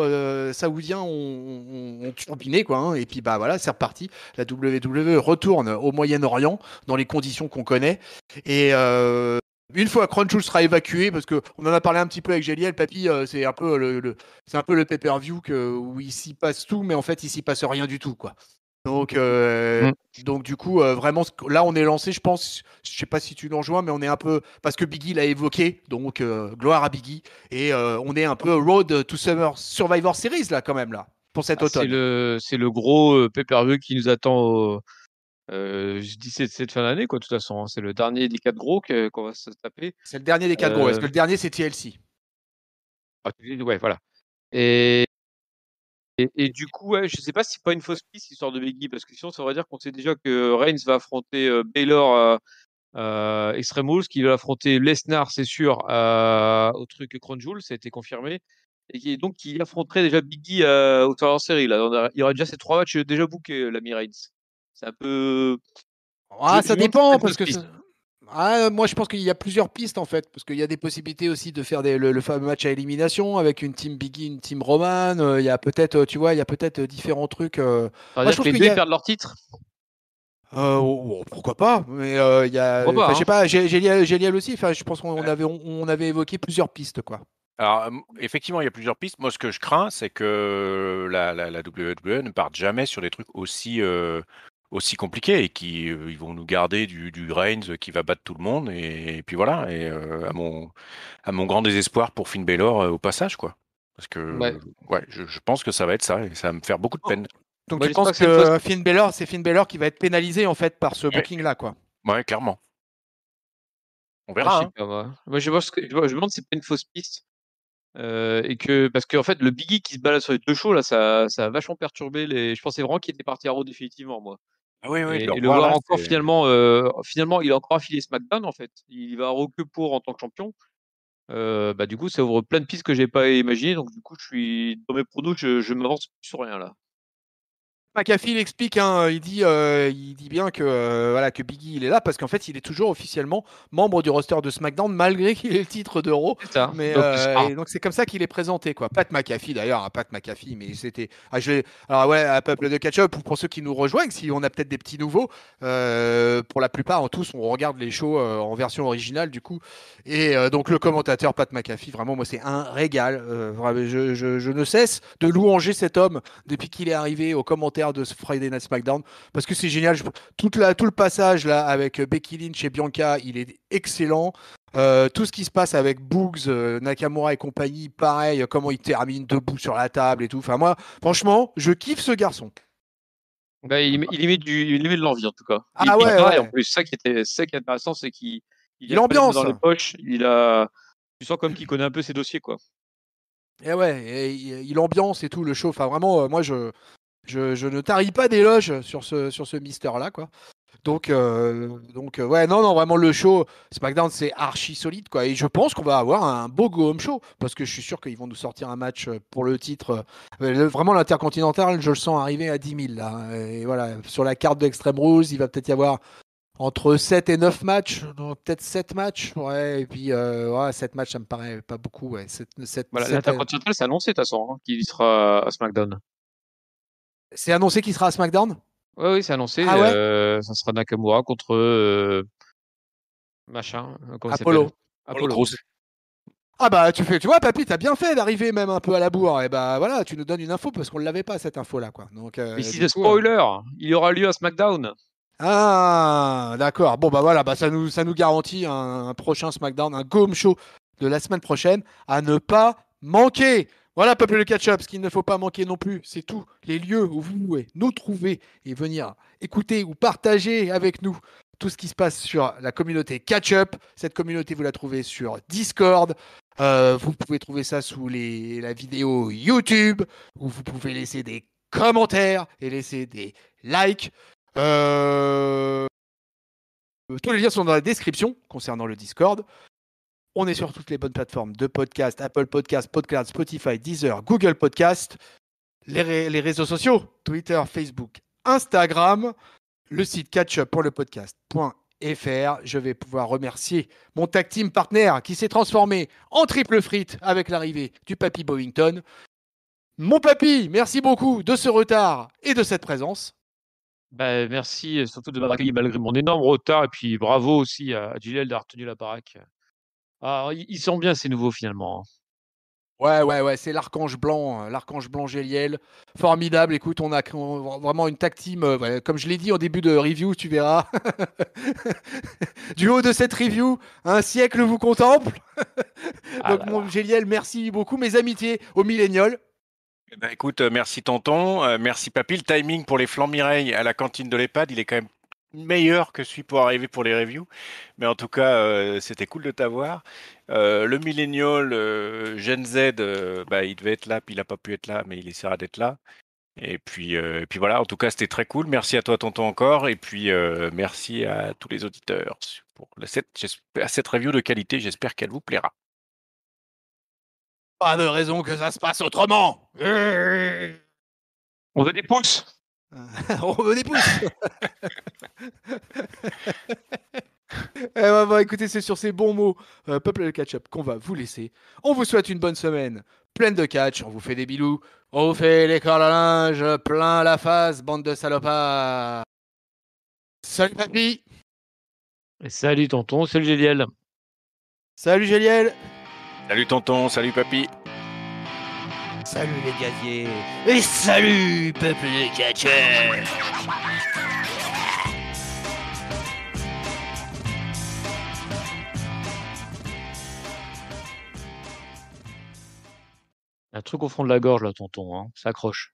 saoudiens ont turbiné quoi, hein. Et puis bah voilà, c'est reparti, la WWE retourne au Moyen-Orient dans les conditions qu'on connaît et une fois Crunchyroll sera évacué, parce que on en a parlé un petit peu avec Géliel, Papy, c'est un peu c'est un peu le pay-per-view où il s'y passe tout, mais en fait il s'y passe rien du tout, quoi. Donc, Mm. donc du coup, vraiment, là, on est lancé, je pense. Je sais pas si tu nous rejoins, mais on est un peu parce que Biggie l'a évoqué, donc gloire à Biggie. Et on est un peu Road to Summer Survivor Series là, quand même là, pour cet Ah, c'est automne. le gros pay-per-view qui nous attend je dis cette fin d'année, quoi, de toute façon, hein. C'est le dernier des 4 gros qu'on va se taper. C'est le dernier des quatre gros. Est-ce Euh, que le dernier c'est TLC? ouais, voilà. Et Et du coup, ouais, je sais pas si c'est pas une fausse piste, l'histoire de Biggie, parce que sinon, ça voudrait dire qu'on sait déjà que Reigns va affronter Baylor Extreme Rules, qu'il va affronter Lesnar, c'est sûr, au truc Crown Jewel, ça a été confirmé. Donc, il affronterait déjà Biggie au Survivor Series. Là. Il y aura déjà ces 3 matchs déjà bookés, l'ami Reigns. C'est un peu. Ah, Je ça me demande si c'est pas dépend une parce fausse que piste. moi je pense qu'il y a plusieurs pistes en fait parce qu'il y a des possibilités aussi de faire le fameux match à élimination avec une team Biggie, une team Roman. Il y a peut-être, tu vois, il y a peut-être différents trucs. Ça veut Moi je dire que trouve les qu'il deux, y ils a, perdent leur titre? pourquoi pas, mais il y a, Pourquoi enfin pas, je hein. sais pas, Gélial aussi. Enfin, je pense qu'on avait évoqué plusieurs pistes quoi. Alors, effectivement, il y a plusieurs pistes. Moi, ce que je crains, c'est que la WWE ne parte jamais sur des trucs aussi compliqués et ils vont nous garder du Reigns qui va battre tout le monde. Et puis voilà. Et à mon grand désespoir pour Finn Balor au passage, quoi. Parce Ouais. que, ouais, je pense que ça va être ça et ça va me faire beaucoup de Oh. peine. Donc Moi, tu j'espère penses que c'est une fausse que piste. C'est Finn Balor qui va être pénalisé en fait par ce Ouais, booking là quoi. ouais, clairement. On Ah, je verra, sais hein. pas, moi. Moi, je me demande si c'est pas une fausse piste. Parce qu'en fait, le Biggie qui se balade sur les 2 shows, là, ça a vachement perturbé les. Je pensais vraiment qu'il était parti à Raw définitivement, moi. Ah oui, oui, de le Et le revoir voir là, encore c'est. finalement, il a encore affilé SmackDown, en fait. Il va à Raw que pour en tant que champion. Bah, du coup, ça ouvre plein de pistes que j'ai pas imaginées. Donc, du coup, dans mes pronos, je m'avance plus sur rien, là. McAfee il explique, hein, il dit bien que voilà que Biggie il est là parce qu'en fait il est toujours officiellement membre du roster de SmackDown malgré qu'il ait le titre de Raw. C'est ça. Mais Donc, et donc c'est comme ça qu'il est présenté quoi. Pat McAfee d'ailleurs, Pat McAfee, mais c'était alors ouais à peuple de catch-up ou pour ceux qui nous rejoignent, si on a peut-être des petits nouveaux, pour la plupart en tous on regarde les shows en version originale du coup et donc le commentateur Pat McAfee vraiment moi c'est un régal. Vraiment, je ne cesse de louanger cet homme depuis qu'il est arrivé aux commentaires de ce Friday Night SmackDown parce que c'est génial. Tout le passage là avec Becky Lynch et Bianca, il est excellent. Tout ce qui se passe avec Boogs, Nakamura et compagnie, pareil, comment il termine debout sur la table et tout. Enfin, moi, franchement, je kiffe ce garçon. bah, il y met de l'envie, en tout cas. Et Ah puis, il ouais, travaille, en ouais. plus. C'est ça qui est intéressant, c'est qu'il Il a pas les mains dans ambiance. les poches. Tu sens comme qu'il connaît un peu ses dossiers, quoi. Et ouais, il ambiance et tout le show. Enfin, vraiment, moi, je ne tarie pas d'éloges sur ce Mister là, quoi. Donc ouais, non, non, vraiment le show SmackDown c'est archi solide quoi. Et je pense qu'on va avoir un beau go home show parce que je suis sûr qu'ils vont nous sortir un match pour le titre. Vraiment l'intercontinental, je le sens arriver à 10 000 là. Et voilà, sur la carte de Extreme Rules, il va peut-être y avoir entre 7 et 9 matchs, donc peut-être 7 matchs. Ouais, et puis ouais, 7 matchs ça me paraît pas beaucoup. Ouais, Voilà, l'Intercontinental, c'est annoncé, de toute façon, hein, qu'il sera à SmackDown. c'est annoncé qu'il sera à SmackDown? Oui, oui, c'est annoncé. Ah ouais? Ça sera Nakamura contre machin. Comment il s'appelle? Apollo. Pour le Apollo. Cruz. Ah bah tu vois papy, t'as bien fait d'arriver même un peu à la bourre. Et bah voilà, tu nous donnes une info parce qu'on l'avait pas cette info là quoi. Donc Mais si du de coup spoiler, il aura lieu à SmackDown. ah d'accord. Bon bah voilà, bah ça nous garantit un prochain SmackDown, un Go Home Show de la semaine prochaine à ne pas manquer. Voilà peuple de catch-up, ce qu'il ne faut pas manquer non plus, c'est tous les lieux où vous pouvez nous trouver et venir écouter ou partager avec nous tout ce qui se passe sur la communauté catch-up. Cette communauté, vous la trouvez sur Discord. Vous pouvez trouver ça sous la vidéo YouTube, où vous pouvez laisser des commentaires et laisser des likes. Euh, Tous les liens sont dans la description concernant le Discord. On est sur toutes les bonnes plateformes de podcast, Apple Podcast, Podcast, Spotify, Deezer, Google Podcast, les réseaux sociaux, Twitter, Facebook, Instagram, le site catchup.lepodcast.fr. Je vais pouvoir remercier mon tag team partner qui s'est transformé en triple frite avec l'arrivée du Papy Bowington. Mon papy, merci beaucoup de ce retard et de cette présence. Bah, merci surtout de m'avoir accueilli malgré mon énorme retard. Et puis bravo aussi à Gilles d'avoir tenu la baraque. Ah, ils sont bien ces nouveaux finalement, hein. Ouais, c'est l'archange blanc Géliel. Formidable, écoute, on a vraiment une tag team, ouais, comme je l'ai dit au début de review, tu verras. Du haut de cette review, un siècle vous contemple. Ah Donc là mon là. Géliel, merci beaucoup, mes amitiés aux millénials. Eh ben, écoute, merci tonton, merci papy. Le timing pour les flancs Mireille à la cantine de l'EHPAD, il est quand même meilleur que celui pour arriver pour les reviews. Mais en tout cas, c'était cool de t'avoir. Le millénial Gen Z, bah, il devait être là, puis il n'a pas pu être là, mais il essaiera d'être là. Et puis voilà, en tout cas, c'était très cool. Merci à toi, tonton, encore. Et puis, merci à tous les auditeurs pour cette review de qualité. J'espère qu'elle vous plaira. Pas de raison que ça se passe autrement. On veut des pouces. On veut des pouces. Écoutez, c'est sur ces bons mots, peuple de catch-up, qu'on va vous laisser. On vous souhaite une bonne semaine, pleine de catch. On vous fait des bilous. On vous fait les cordes à linge, plein la face, bande de salopards. Salut papy. Et salut tonton, salut Géliel. Salut Géliel. Salut, tonton. Salut, papy. Salut les gaziers. Et salut peuple de catch-up. Un truc au fond de la gorge là, tonton, hein. Ça accroche.